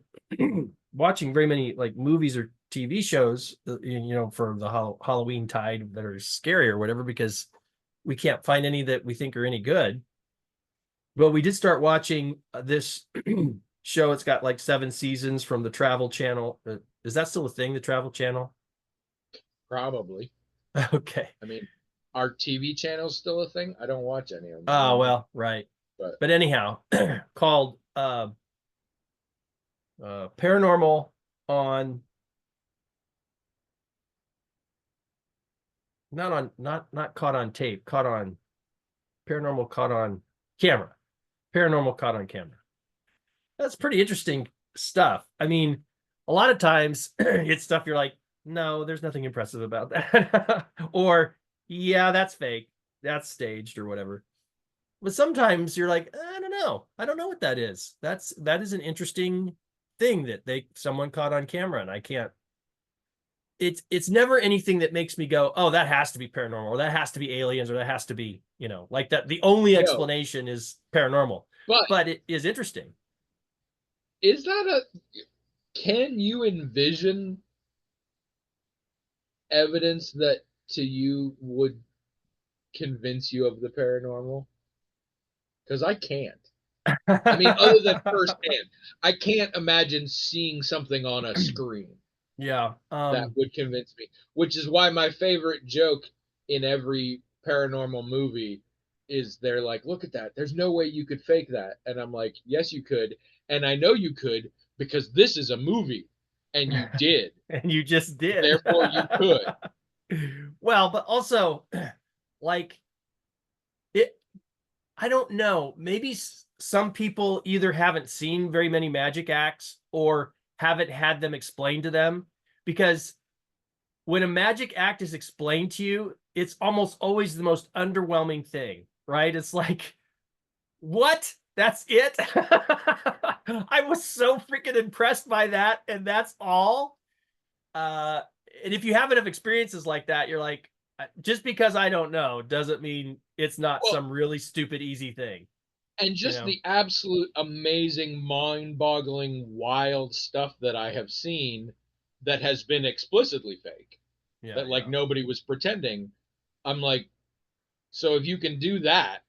watching very many like movies or TV shows, for the Halloween tide that are scary or whatever, because we can't find any that we think are any good. But we did start watching this show. It's got like 7 seasons from the Travel Channel. Is that still a thing, the Travel Channel? Probably. Okay. I mean, are TV channels still a thing? I don't watch any of them. Oh, well, right. But anyhow, called Paranormal on not caught on tape, Paranormal caught on camera. Paranormal caught on camera. That's pretty interesting stuff. I mean, a lot of times it's stuff you're like, no, there's nothing impressive about that. Or, yeah, that's fake. That's staged or whatever. But sometimes you're like, I don't know. I don't know what that is. That is an interesting thing that someone caught on camera, and I can't. It's never anything that makes me go, oh, that has to be paranormal, or that has to be aliens, or that has to be, like that. The only explanation is paranormal, but it is interesting. Is that can you envision evidence that to you would convince you of the paranormal? Because I can't. I mean, other than firsthand, I can't imagine seeing something on a screen. Yeah. That would convince me, which is why my favorite joke in every paranormal movie is they're like, look at that. There's no way you could fake that. And I'm like, yes, you could. And I know you could, because this is a movie, and you did. And you just did. Therefore, you could. Well, but also, like, I don't know. Maybe some people either haven't seen very many magic acts or haven't had them explained to them, because when a magic act is explained to you, it's almost always the most underwhelming thing, right? It's like, what? That's it? I was so freaking impressed by that, and that's all. And if you have enough experiences like that, you're like, just because I don't know doesn't mean it's not Well, some really stupid, easy thing, and you just know? the absolute amazing, mind-boggling, wild stuff that I have seen that has been explicitly fake, Yeah, that like yeah. nobody was pretending. I'm like, so if you can do that,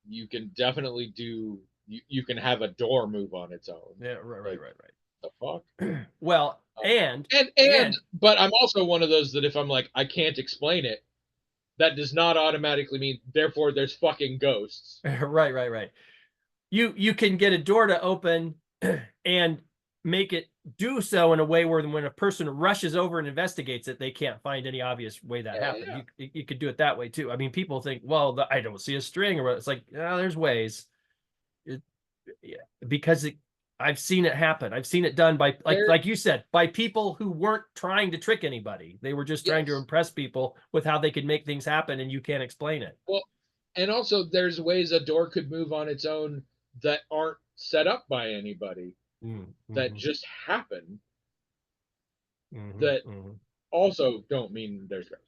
you can definitely do. You can have a door move on its own. Yeah, right, right, Like right, the fuck. right. Well, And and but I'm also one of those that if I'm like I can't explain it, that does not automatically mean therefore there's fucking ghosts. right, right, right. You can get a door to open and make it do so in a way where when a person rushes over and investigates it, they can't find any obvious way that Yeah, happened. yeah. You could do it that way too. I mean, people think, well, I don't see a string, or it's like, yeah, there's ways. It, yeah, because I've seen it happen. I've seen it done by There, like you said, by people who weren't trying to trick anybody. They were just trying to yes. impress people with how they could make things happen, and you can't explain it. Well, and also there's ways a door could move on its own that aren't set up by anybody that Mm-hmm, just happen mm-hmm, that mm-hmm. also don't mean there's ghosts.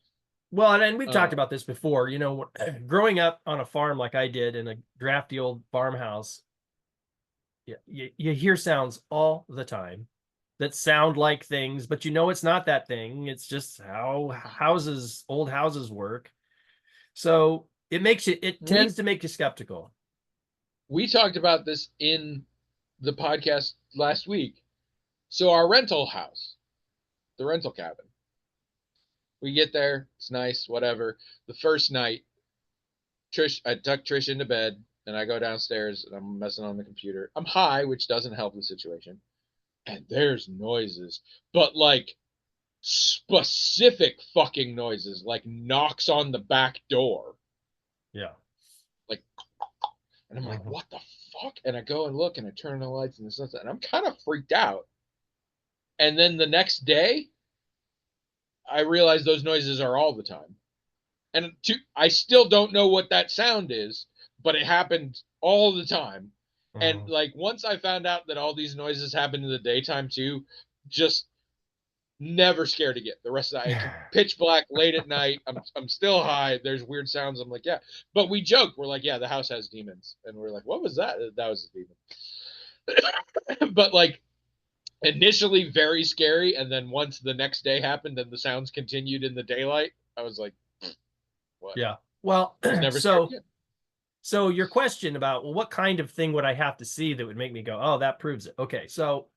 Well, and we've talked Uh, about this before. You know, growing up on a farm like I did in a drafty old farmhouse, you hear sounds all the time that sound like things, but you know it's not that thing. It's just how old houses work. So it we tends to make you skeptical. we talked about this in the podcast last week. So our rental house, the rental cabin, we get there, it's nice, whatever. The first night, I tuck Trish into bed and I go downstairs and I'm messing on the computer. I'm high, which doesn't help the situation. And there's noises, but like specific fucking noises, like knocks on the back door. Yeah. Like, and I'm like, Mhm. what the fuck? And I go and look and I turn on the lights and the sunset, and I'm kind of freaked out. And then the next day, I realize those noises are all the time. And I still don't know what that sound is, but it happened all the time. And Mhm. like once I found out that all these noises happen in the daytime too, just never scared again. The rest of the night, pitch black, late at night. I'm still high. There's weird sounds. I'm like, yeah. But we joke. We're like, yeah, the house has demons, and we're like, what was that? That was a demon. But like initially very scary, and then once the next day happened and the sounds continued in the daylight, I was like, what? Yeah. Well, Was never scared so again. so your question about, well, what kind of thing would I have to see that would make me go, oh, that proves it? Okay, so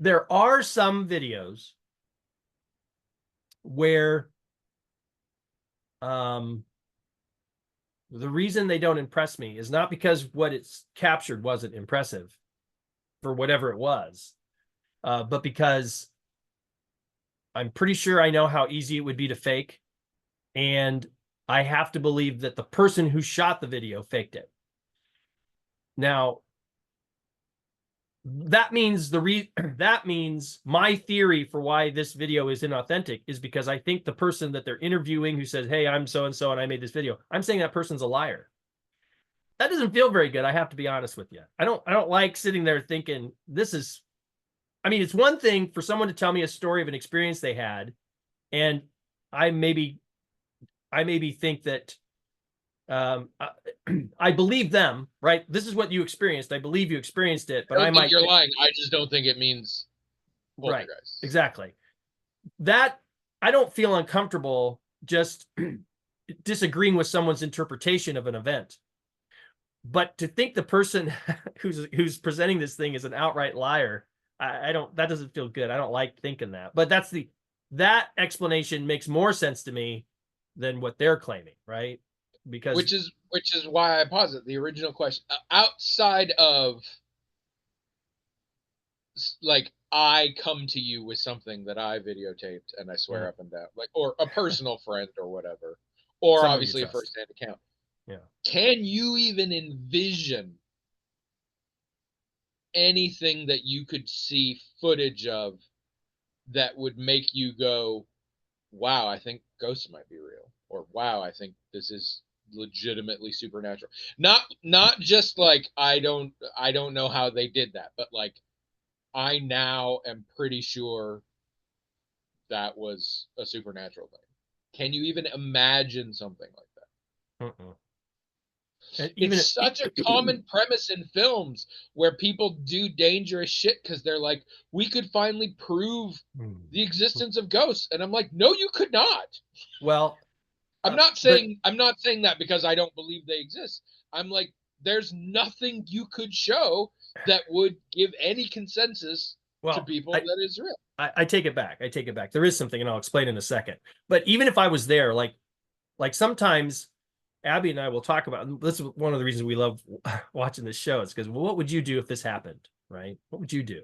there are some videos where um the reason they don't impress me is not because what it's captured wasn't impressive for whatever it was, but because I'm pretty sure I know how easy it would be to fake, and I have to believe that the person who shot the video faked it. Now, that means that means my theory for why this video is inauthentic is because I think the person that they're interviewing who says, hey, I'm so and so and I made this video, I'm saying that person's a liar. That doesn't feel very good. I have to be honest with you. I don't like sitting there thinking this is, I mean, it's one thing for someone to tell me a story of an experience they had, and I maybe think that um, I, I believe them, right? This is what you experienced. I believe you experienced it, but I I don't think might you're lying. I just don't think it means right, poltergeists. exactly. That I don't feel uncomfortable just disagreeing with someone's interpretation of an event. But to think the person who's presenting this thing is an outright liar, I don't. That doesn't feel good. I don't like thinking that. But that explanation makes more sense to me than what they're claiming, right? Because Which is why I posit the original question outside of like I come to you with something that I videotaped and I swear up and down, like or a personal friend or whatever, or someone you obviously a trust. first-hand account. Yeah. can you even envision anything that you could see footage of that would make you go, wow, I think ghosts might be real, or wow, I think this is legitimately supernatural. Not just like I don't know how they did that, but like I now am pretty sure that was a supernatural thing. Can you even imagine something like that? Uh-uh. And It's even such a common premise in films where people do dangerous shit because they're like, we could finally prove the existence of ghosts. And I'm like, no, you could not. well, but I'm not saying that because I don't believe they exist. I'm like, there's nothing you could show that would give any consensus to well, people that is real. I take it back. I take it back. There is something, and I'll explain in a second. But even if I was there, like sometimes Abby and I will talk about. This is one of the reasons we love watching this show. It's because, well, what would you do if this happened? Right? What would you do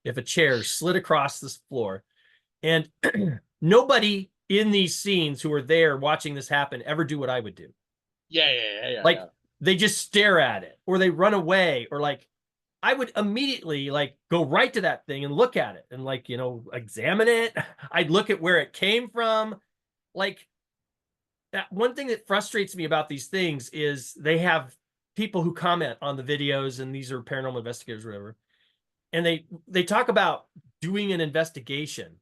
if a chair slid across this floor? And nobody in these scenes who are there watching this happen ever do what I would do. Like they just stare at it, or they run away, or like I would immediately like go right to that thing and look at it and like, examine it. I'd look at where it came from. Like that one thing that frustrates me about these things is they have people who comment on the videos, and these are paranormal investigators or whatever, and they talk about doing an investigation,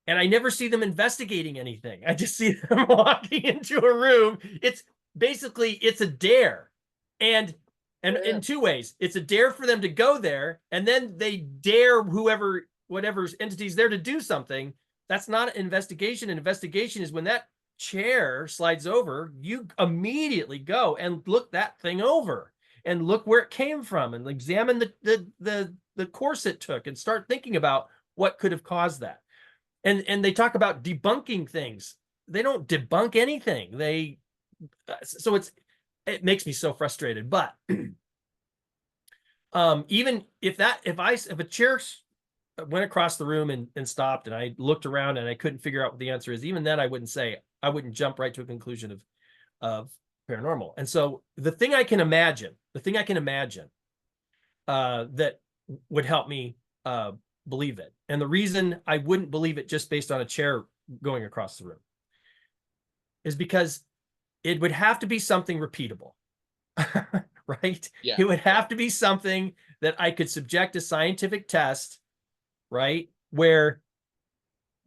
and I never see them investigating anything. I just see them walking into a room. It's basically it's a dare. And in two ways, it's a dare for them to go there, and then they dare whatever entity's there to do something. That's not an investigation. An investigation is when that chair slides over, you immediately go and look that thing over and look where it came from and examine the course it took and start thinking about what could have caused that. And they talk about debunking things. They don't debunk anything. So it makes me so frustrated. But even if a chair went across the room and stopped, and I looked around and I couldn't figure out what the answer is, even then I wouldn't jump right to a conclusion of paranormal. And so the thing I can imagine that would help me believe it, and the reason I wouldn't believe it just based on a chair going across the room, is because it would have to be something repeatable. Right? Yeah. It would have to be something that I could subject to scientific test, right? Where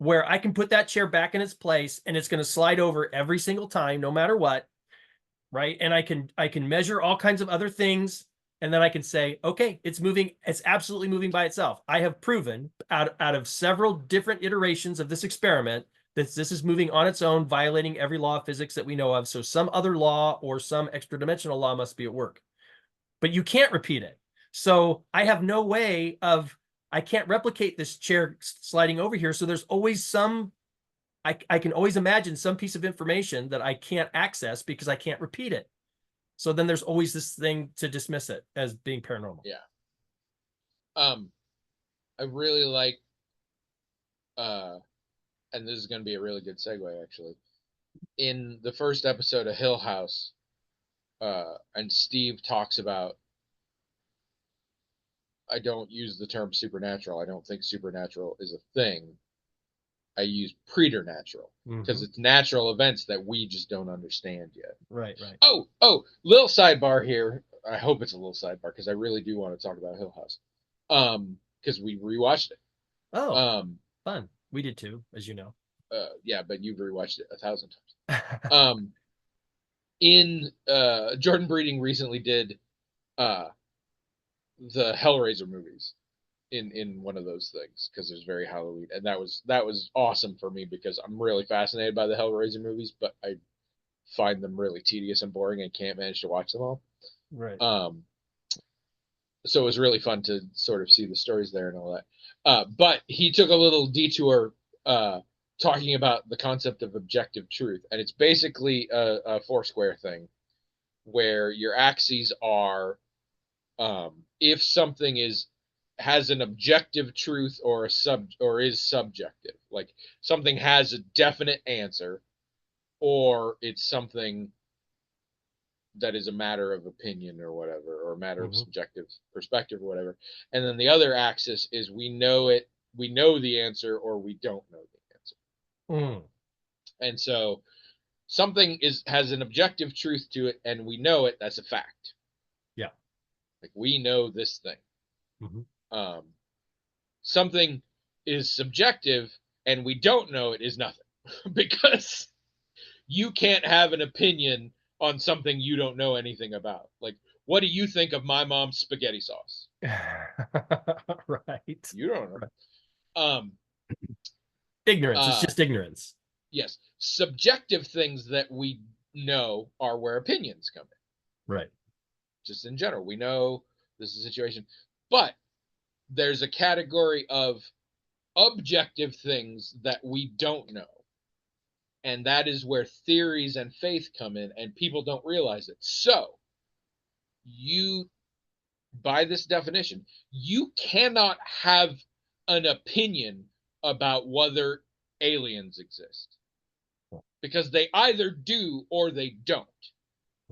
I can put that chair back in its place and it's going to slide over every single time, no matter what, right? And I can measure all kinds of other things, and then I can say, okay, it's moving. It's absolutely moving by itself. I have proven out of several different iterations of this experiment that this is moving on its own, violating every law of physics that we know of. So some other law or some extra dimensional law must be at work. But you can't repeat it. So I have no way I can't replicate this chair sliding over here. So there's always I can always imagine some piece of information that I can't access because I can't repeat it. So then there's always this thing to dismiss it as being paranormal. Yeah. I really like, and this is going to be a really good segue actually. In the first episode of Hill House, and Steve talks about, I don't use the term supernatural. I don't think supernatural is a thing. I use preternatural because it's natural events that we just don't understand yet. Right. Oh, little sidebar here. I hope it's a little sidebar because I really do want to talk about Hill House. Because we rewatched it. Oh, fun. We did too, as you know. Yeah, but you've rewatched it 1,000 times. In Jordan Breeding recently did the Hellraiser movies in one of those things because there's very Halloween, and that was awesome for me because I'm really fascinated by the Hellraiser movies, but I find them really tedious and boring and can't manage to watch them all. Right. So it was really fun to sort of see the stories there and all that. But he took a little detour talking about the concept of objective truth, and it's basically a Foursquare thing where your axes are if something has an objective truth or is subjective, like something has a definite answer, or it's something that is a matter of opinion or whatever, or a matter of Hmm. subjective perspective or whatever. And then the other axis is we know it, we know the answer, or we don't know the answer. Mm. And so something has an objective truth to it and we know it, that's a fact. Yeah. Like we know this thing. Hmm. Um, something is subjective and we don't know it is nothing because you can't have an opinion on something you don't know anything about. Like, what do you think of my mom's spaghetti sauce? Right. You don't know. Right. Um, Ignorance. It's uh, just ignorance. yes, subjective things that we know are where opinions come in. Right. Just in general, we know this is a situation, but there's a category of objective things that we don't know. And that is where theories and faith come in, and people don't realize it. So, you, by this definition, you cannot have an opinion about whether aliens exist because they either do or they don't.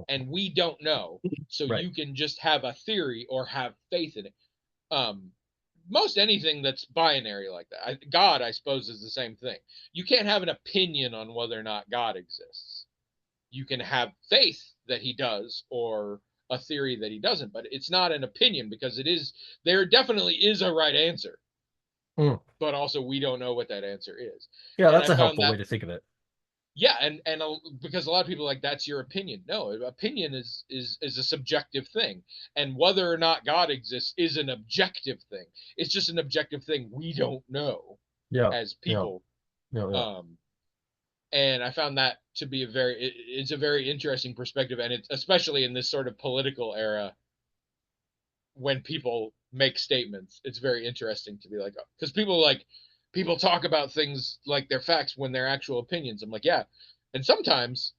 And we don't know. So, Right. you can just have a theory or have faith in it. Um, most anything that's binary like that. God, I suppose, is the same thing. You can't have an opinion on whether or not God exists. You can have faith that he does or a theory that he doesn't, but it's not an opinion because it is, there definitely is a right answer, Mm. but also we don't know what that answer is. Yeah, And that's I a found helpful that, way to think of it. yeah, and because a lot of people are like, that's your opinion. No, opinion is a subjective thing, and whether or not God exists is an objective thing. It's just an objective thing we don't know Yeah. as Yeah. people. Yeah. Yeah. um and I found that to be it's a very interesting perspective, and it's especially in this sort of political era when people make statements. It's very interesting to be like, because people talk about things like they're facts when they're actual opinions. I'm like, yeah, and sometimes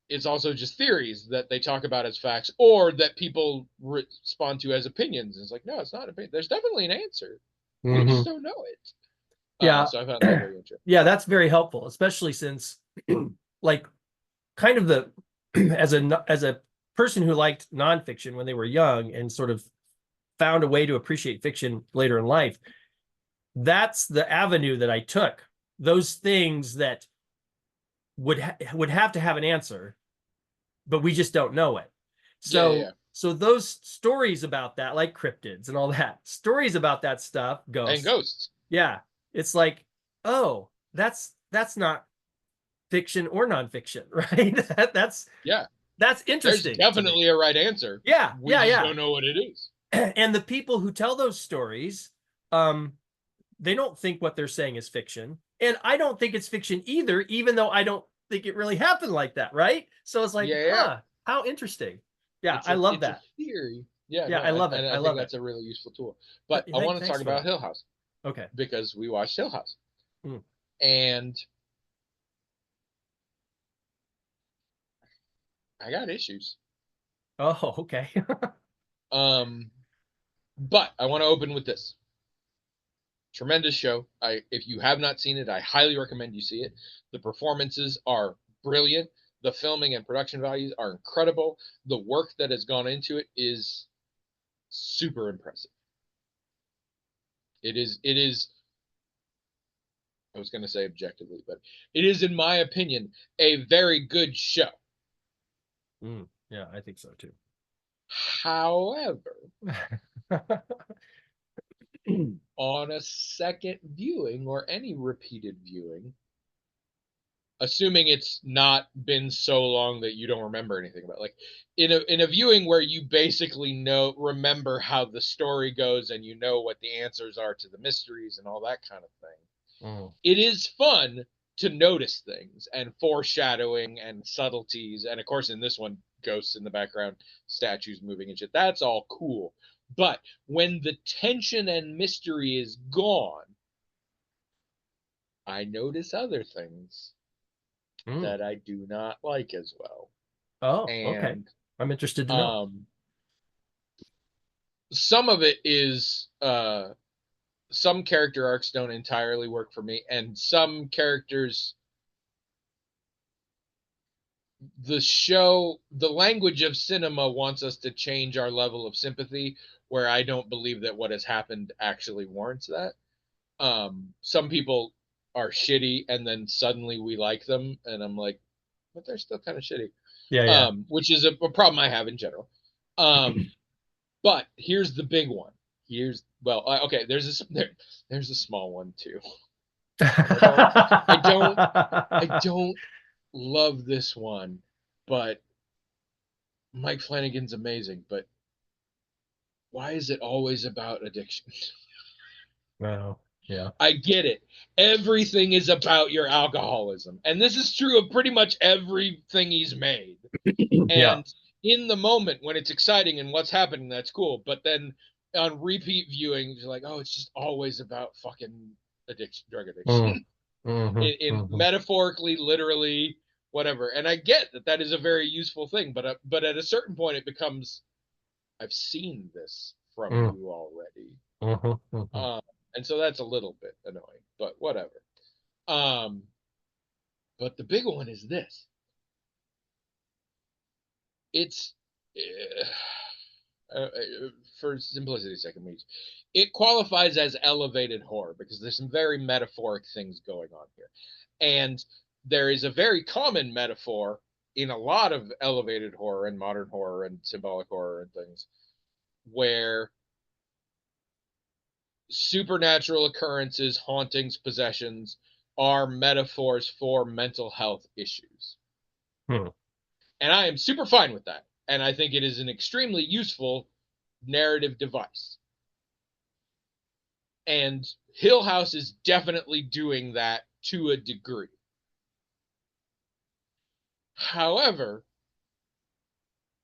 it's also just theories that they talk about as facts or that people respond to as opinions. And it's like, no, it's not opinion. There's definitely an answer. We just Hmm. don't know it. Yeah. So I found that very interesting. Yeah, that's very helpful, especially since like kind of the as a person who liked nonfiction when they were young and sort of found a way to appreciate fiction later in life, that's the avenue that I took. Those things that would have to have an answer, but we just don't know it. Yeah, yeah, yeah. So those stories about that, like cryptids and all that, stories about that stuff, And ghosts, ghosts. yeah, it's like, oh, that's not fiction or nonfiction, right? Yeah. That's There's interesting to me. definitely a right answer. Yeah, We yeah, just yeah. don't know what it is. And the people who tell those stories, um, they don't think what they're saying is fiction, and I don't think it's fiction either, even though I don't think it really happened like that, right? So it's like, Yeah, yeah. huh, how interesting. Yeah, I love It's a that. theory. Yeah, Yeah, no, I love it. and I I think love it. that's a really useful tool. But I want to Thanks talk for about that. Hill House Okay. because we watched Hill House. Mm. And I got issues. Oh, okay. Um, but I want to open with this. Tremendous show. If you have not seen it, I highly recommend you see it. The performances are brilliant. The filming and production values are incredible. The work that has gone into it is super impressive. It is I was going to say objectively, but it is, in my opinion, a very good show. Yeah, I think so too. However, on a second viewing or any repeated viewing, assuming it's not been so long that you don't remember anything about it, like in a viewing where you basically remember how the story goes and you know what the answers are to the mysteries and all that kind of thing, Mm. it is fun to notice things and foreshadowing and subtleties. And of course, in this one, ghosts in the background, statues moving and shit. That's all cool. But when the tension and mystery is gone, I notice other things Mm. that I do not like as well. Oh, okay. And I'm interested to know. um, some of it is some character arcs don't entirely work for me, and some characters the show, the language of cinema wants us to change our level of sympathy, where I don't believe that what has happened actually warrants that. Some people are shitty and then suddenly we like them, and I'm like, but they're still kind of shitty. Yeah, yeah. Which is a problem I have in general. But here's the big one. Okay, there's a small one too. I don't love this one, but Mike Flanagan's amazing. But why is it always about addiction? Wow. Yeah. I get it. Everything is about your alcoholism. And this is true of pretty much everything he's made. Yeah. And in the moment when it's exciting and what's happening, that's cool. But then on repeat viewing, you're like, oh, it's just always about fucking addiction, drug addiction. In Mm-hmm. metaphorically, literally, whatever. And I get that that is a very useful thing, but at a certain point, it becomes, I've seen this from you already. Um, and so that's a little bit annoying, but whatever. Um, but the big one is this. It's uh, uh, for simplicity's sake, it qualifies as elevated horror because there's some very metaphoric things going on here, and there is a very common metaphor in a lot of elevated horror and modern horror and symbolic horror and things where supernatural occurrences, hauntings, possessions are metaphors for mental health issues. Hmm. And I am super fine with that. And I think it is an extremely useful narrative device. And Hill House is definitely doing that to a degree. However,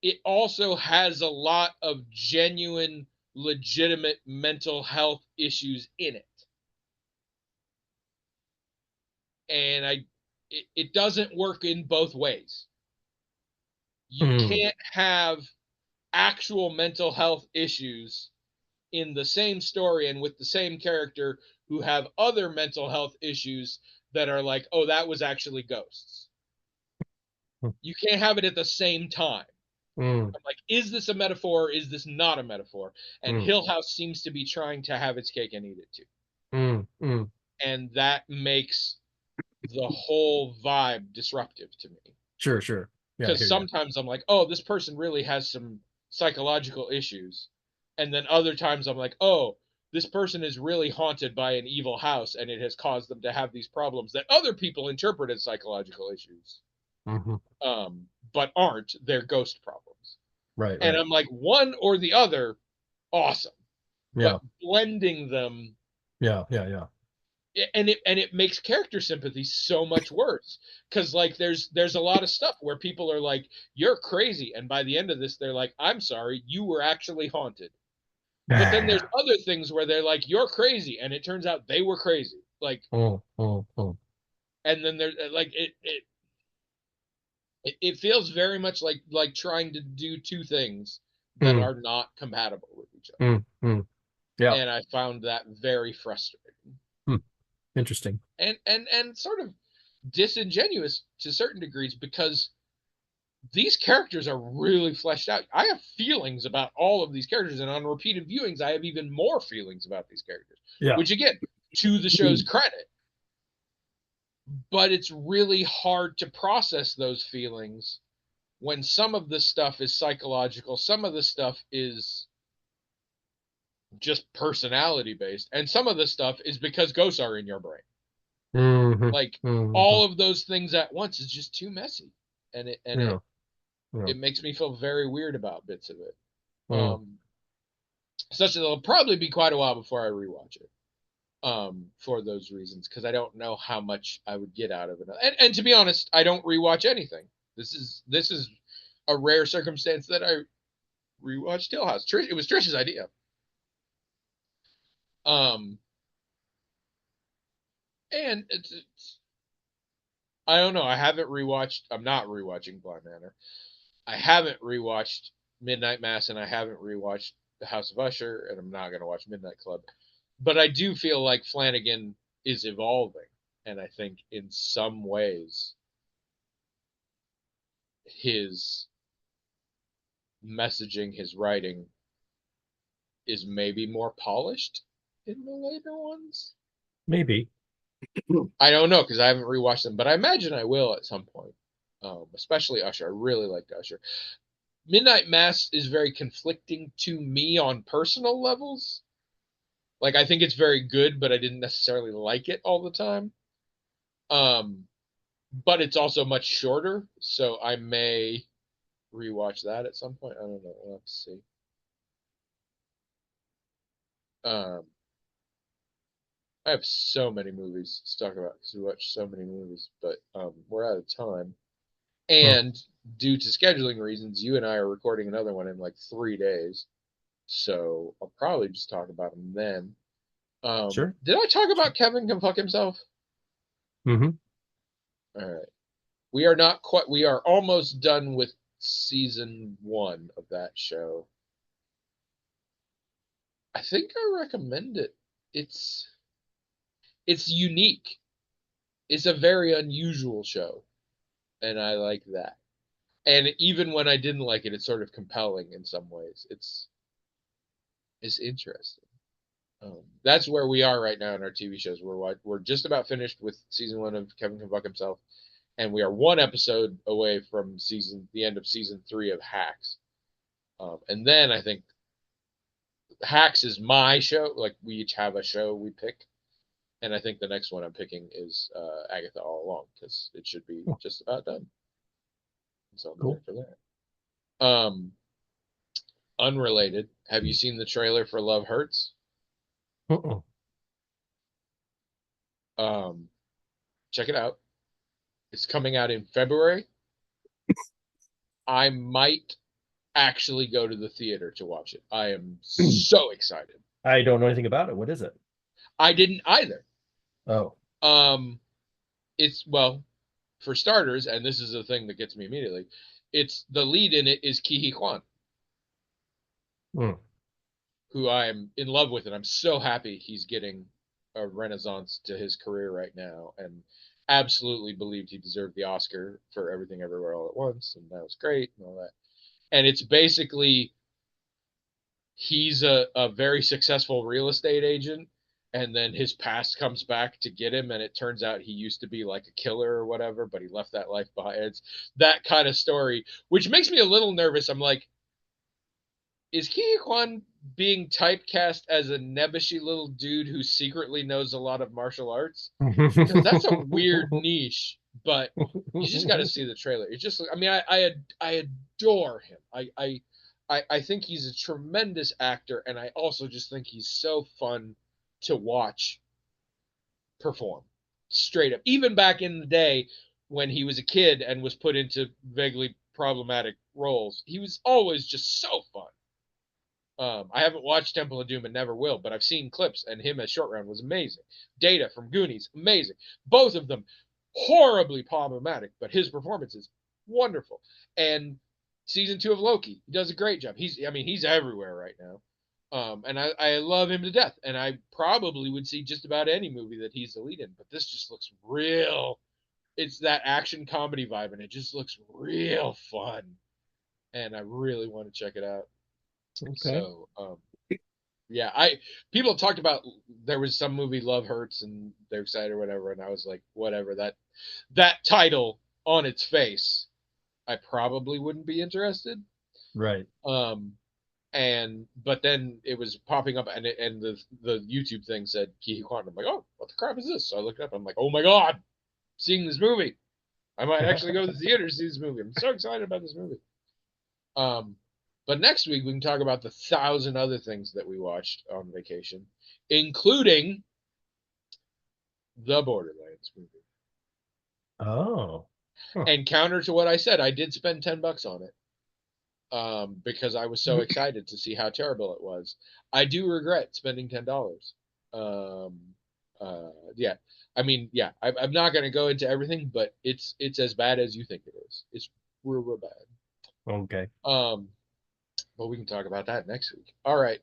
it also has a lot of genuine, legitimate mental health issues in it. And it doesn't work in both ways. You can't have actual mental health issues in the same story and with the same character who have other mental health issues that are like, oh, that was actually ghosts. You can't have it at the same time. I'm like, is this a metaphor? Or is this not a metaphor? And Hill House seems to be trying to have its cake and eat it too. And that makes the whole vibe disruptive to me. Sure, sure. Yeah, Because sometimes I'm like, oh, this person really has some psychological issues. And then other times I'm like, oh, this person is really haunted by an evil house and it has caused them to have these problems that other people interpret as psychological issues. But aren't. They're ghost problems. Right, And right. I'm like, one or the other, awesome. Yeah. But blending them, Yeah, yeah, yeah. and it makes character sympathy so much worse, because like there's a lot of stuff where people are like, you're crazy, and by the end of this they're like, I'm sorry, you were actually haunted. But then there's other things where they're like, you're crazy, and it turns out they were crazy, like. And then there's like it feels very much like trying to do two things that are not compatible with each other. Yeah. And I found that very frustrating. Interesting. And sort of disingenuous to certain degrees, because these characters are really fleshed out. I have feelings about all of these characters, and on repeated viewings I have even more feelings about these characters. Yeah. Which again, to the show's credit. But it's really hard to process those feelings when some of the stuff is psychological, some of the stuff is just personality based, and some of the stuff is because ghosts are in your brain. Like all of those things at once is just too messy, and it makes me feel very weird about bits of it. Such that it'll probably be quite a while before I rewatch it. For those reasons, because I don't know how much I would get out of it. And to be honest, I don't rewatch anything. This is a rare circumstance that I rewatched Hill House. It was Trish's idea. And it's I don't know. I haven't rewatched. I'm not rewatching Bly Manor. I haven't rewatched Midnight Mass, and I haven't rewatched The House of Usher, and I'm not going to watch Midnight Club. But I do feel like Flanagan is evolving, and I think in some ways his messaging, his writing is maybe more polished in the later ones. Maybe. I don't know because I haven't rewatched them, but I imagine I will at some point. Especially Usher. I really liked Usher. Midnight Mass is very conflicting to me on personal levels. Like I think it's very good, but I didn't necessarily like it all the time. Um, but it's also much shorter, so I may rewatch that at some point. I don't know. We'll have to see. Um, I have so many movies to talk about because we watch so many movies, but we're out of time. Hmm. And due to scheduling reasons, you and I are recording another one in like 3 days. So I'll probably just talk about them then. Sure. Did I talk about Kevin Can Fuck Himself? Mm-hmm. All right. We are not quite, we are almost done with season 1 of that show. I think I recommend it. It's it's unique. It's a very unusual show, and I like that. And even when I didn't like it, it's sort of compelling in some ways. It's interesting. That's where we are right now in our TV shows. We're just about finished with season 1 of Kevin Can Fuck Himself, and we are one episode away from the end of season 3 of Hacks. And then I think Hacks is my show. Like we each have a show we pick, and I think the next one I'm picking is Agatha All Along because it should be just about done. So I'm there Cool. for that. Unrelated. Have you seen the trailer for Love Hurts? Uh-uh. Um, Check it out. It's coming out in February. I might actually go to the theater to watch it. I am so excited. I don't know anything about it. What is it? I didn't either. Oh. Um, it's well, for starters, and this is the thing that gets me immediately. It's the lead in it is Ke Huy Quan, Mm. who I am in love with, and I'm so happy he's getting a renaissance to his career right now, and absolutely believed he deserved the Oscar for Everything Everywhere All at Once, and that was great and all that. And it's basically he's a very successful real estate agent, and then his past comes back to get him, and it turns out he used to be like a killer or whatever, but he left that life behind. It's that kind of story, which makes me a little nervous. I'm like, is Ke Huy Quan being typecast as a nebbishy little dude who secretly knows a lot of martial arts? Because that's a weird niche, but you just got to see the trailer. It just, I mean, I adore him. I think he's a tremendous actor, and I also just think he's so fun to watch perform straight up. Even back in the day when he was a kid and was put into vaguely problematic roles, he was always just so fun. I haven't watched Temple of Doom and never will, but I've seen clips, and him as Short Round was amazing. Data from Goonies, amazing. Both of them horribly problematic, but his performance is wonderful. And season 2 of Loki, he does a great job. He's everywhere right now. And I love him to death. And I probably would see just about any movie that he's the lead in, but this just looks real. It's that action comedy vibe, and it just looks real fun. And I really want to check it out. Okay. So, yeah, I people talked about there was some movie Love Hurts and they're excited or whatever, and I was like, whatever, that title on its face, I probably wouldn't be interested. Right. Um, and but then it was popping up, and the YouTube thing said Ke Huy Quan. I'm like, oh, what the crap is this? So I looked it up. I'm like, oh my god, seeing this movie. I might actually go to the theater to see this movie. I'm so excited about this movie. Um, but next week we can talk about the 1,000 other things that we watched on vacation, including the Borderlands movie. Oh. Huh. And counter to what I said, I did spend $10 on it because I was so excited to see how terrible it was. I do regret spending $10. Um, yeah, I mean, yeah, I'm not going to go into everything, but it's as bad as you think it is. It's real bad. Okay. But we can talk about that next week. All right.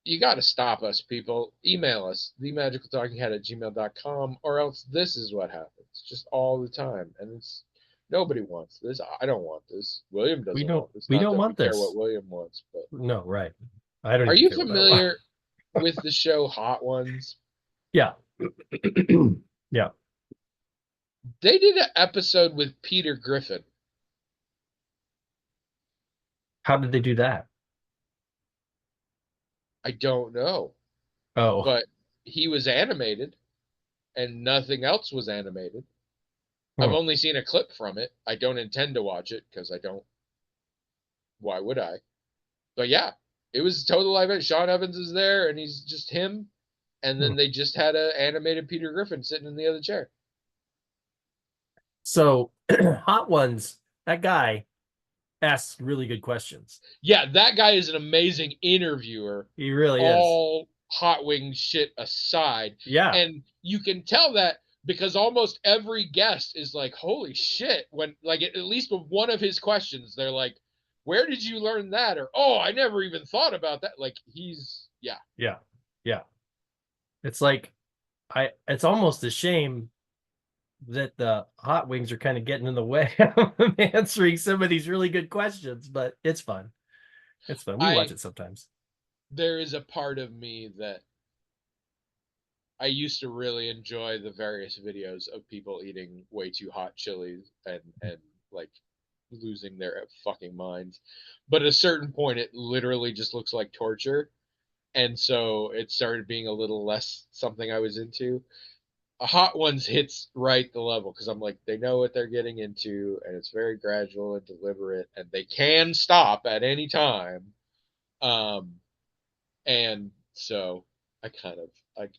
You got to stop us, people. Email us, themagicaltalkinghead@gmail.com, or else this is what happens just all the time. And it's Nobody wants this. I don't want this. William doesn't don't- want this. we Not don't that want care this. what William wants, but No, right. I don't are even you care what I want. familiar with the show Hot Ones? Yeah. Yeah. They did an episode with Peter Griffin. How did they do that? I don't know, Oh, but he was animated and nothing else was animated. I've Hmm. only seen a clip from it. I don't intend to watch it because I don't. Why would I? But yeah, it was total live action. Sean Evans is there and he's just him. And then Hmm. they just had an animated Peter Griffin sitting in the other chair. So Hot Ones, that guy asks really good questions. Yeah, that guy is an amazing interviewer. He really is. All hot wing shit aside. Yeah. And you can tell that because almost every guest is like, holy shit. When, like, at least with one of his questions, they're like, where did you learn that? Or, oh, I never even thought about that. Like, he's, yeah. Yeah. Yeah. It's like, it's almost a shame that the hot wings are kind of getting in the way of him answering some of these really good questions, but it's fun. It's fun. We watch it sometimes. There is a part of me that I used to really enjoy the various videos of people eating way too hot chilies and like losing their fucking minds. But at a certain point, it literally just looks like torture. And so it started being a little less something I was into. A Hot Ones hits right the level because I'm like, they know what they're getting into, and it's very gradual and deliberate, and they can stop at any time. And so I kind of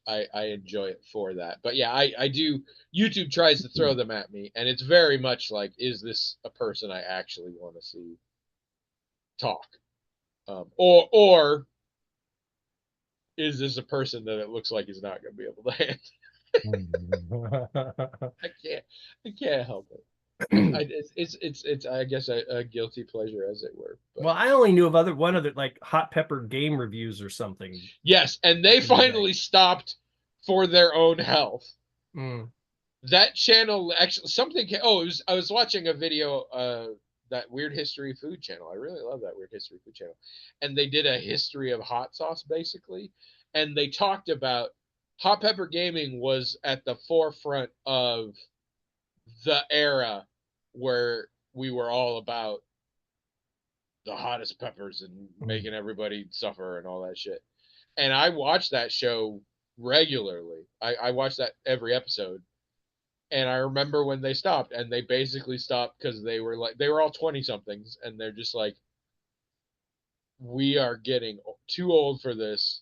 I enjoy it for that. But yeah, I do. YouTube tries to throw them at me, and it's very much like, is this a person I actually want to see talk, or is this a person that it looks like he's not going to be able to handle? I can't help it. It's I guess a guilty pleasure, as it were. But. Well, I only knew of one other like hot pepper game reviews or something. Yes, and they finally stopped for their own health. That channel actually something. I was watching a video. That Weird History Food channel. I really love that Weird History Food channel, and they did a history of hot sauce basically, and they talked about hot pepper gaming was at the forefront of the era where we were all about the hottest peppers and making everybody suffer and all that shit. And I watched that show regularly. I watched that every episode. And I remember when they stopped, and they basically stopped because they were all 20 somethings, and they're just like, we are getting too old for this,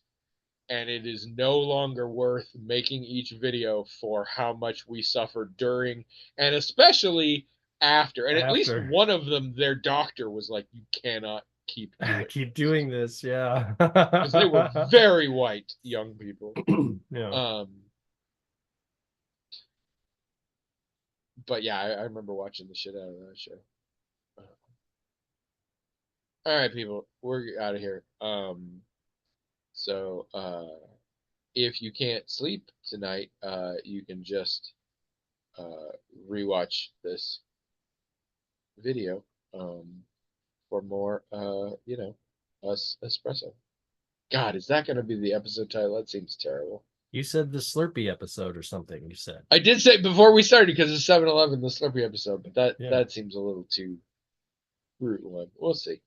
and it is no longer worth making each video for how much we suffer during and especially after. And at least one of them, their doctor was like, you cannot keep doing this. Yeah. Because they were very white young people. Yeah. But yeah, I remember watching the shit out of that show. All right, people, we're out of here. So if you can't sleep tonight, you can just rewatch this video for more, us espresso. God, is that going to be the episode title? That seems terrible. You said the Slurpee episode or something. You said I did say before we started because it's 7-Eleven, the Slurpee episode, but that seems a little too brutal. We'll see.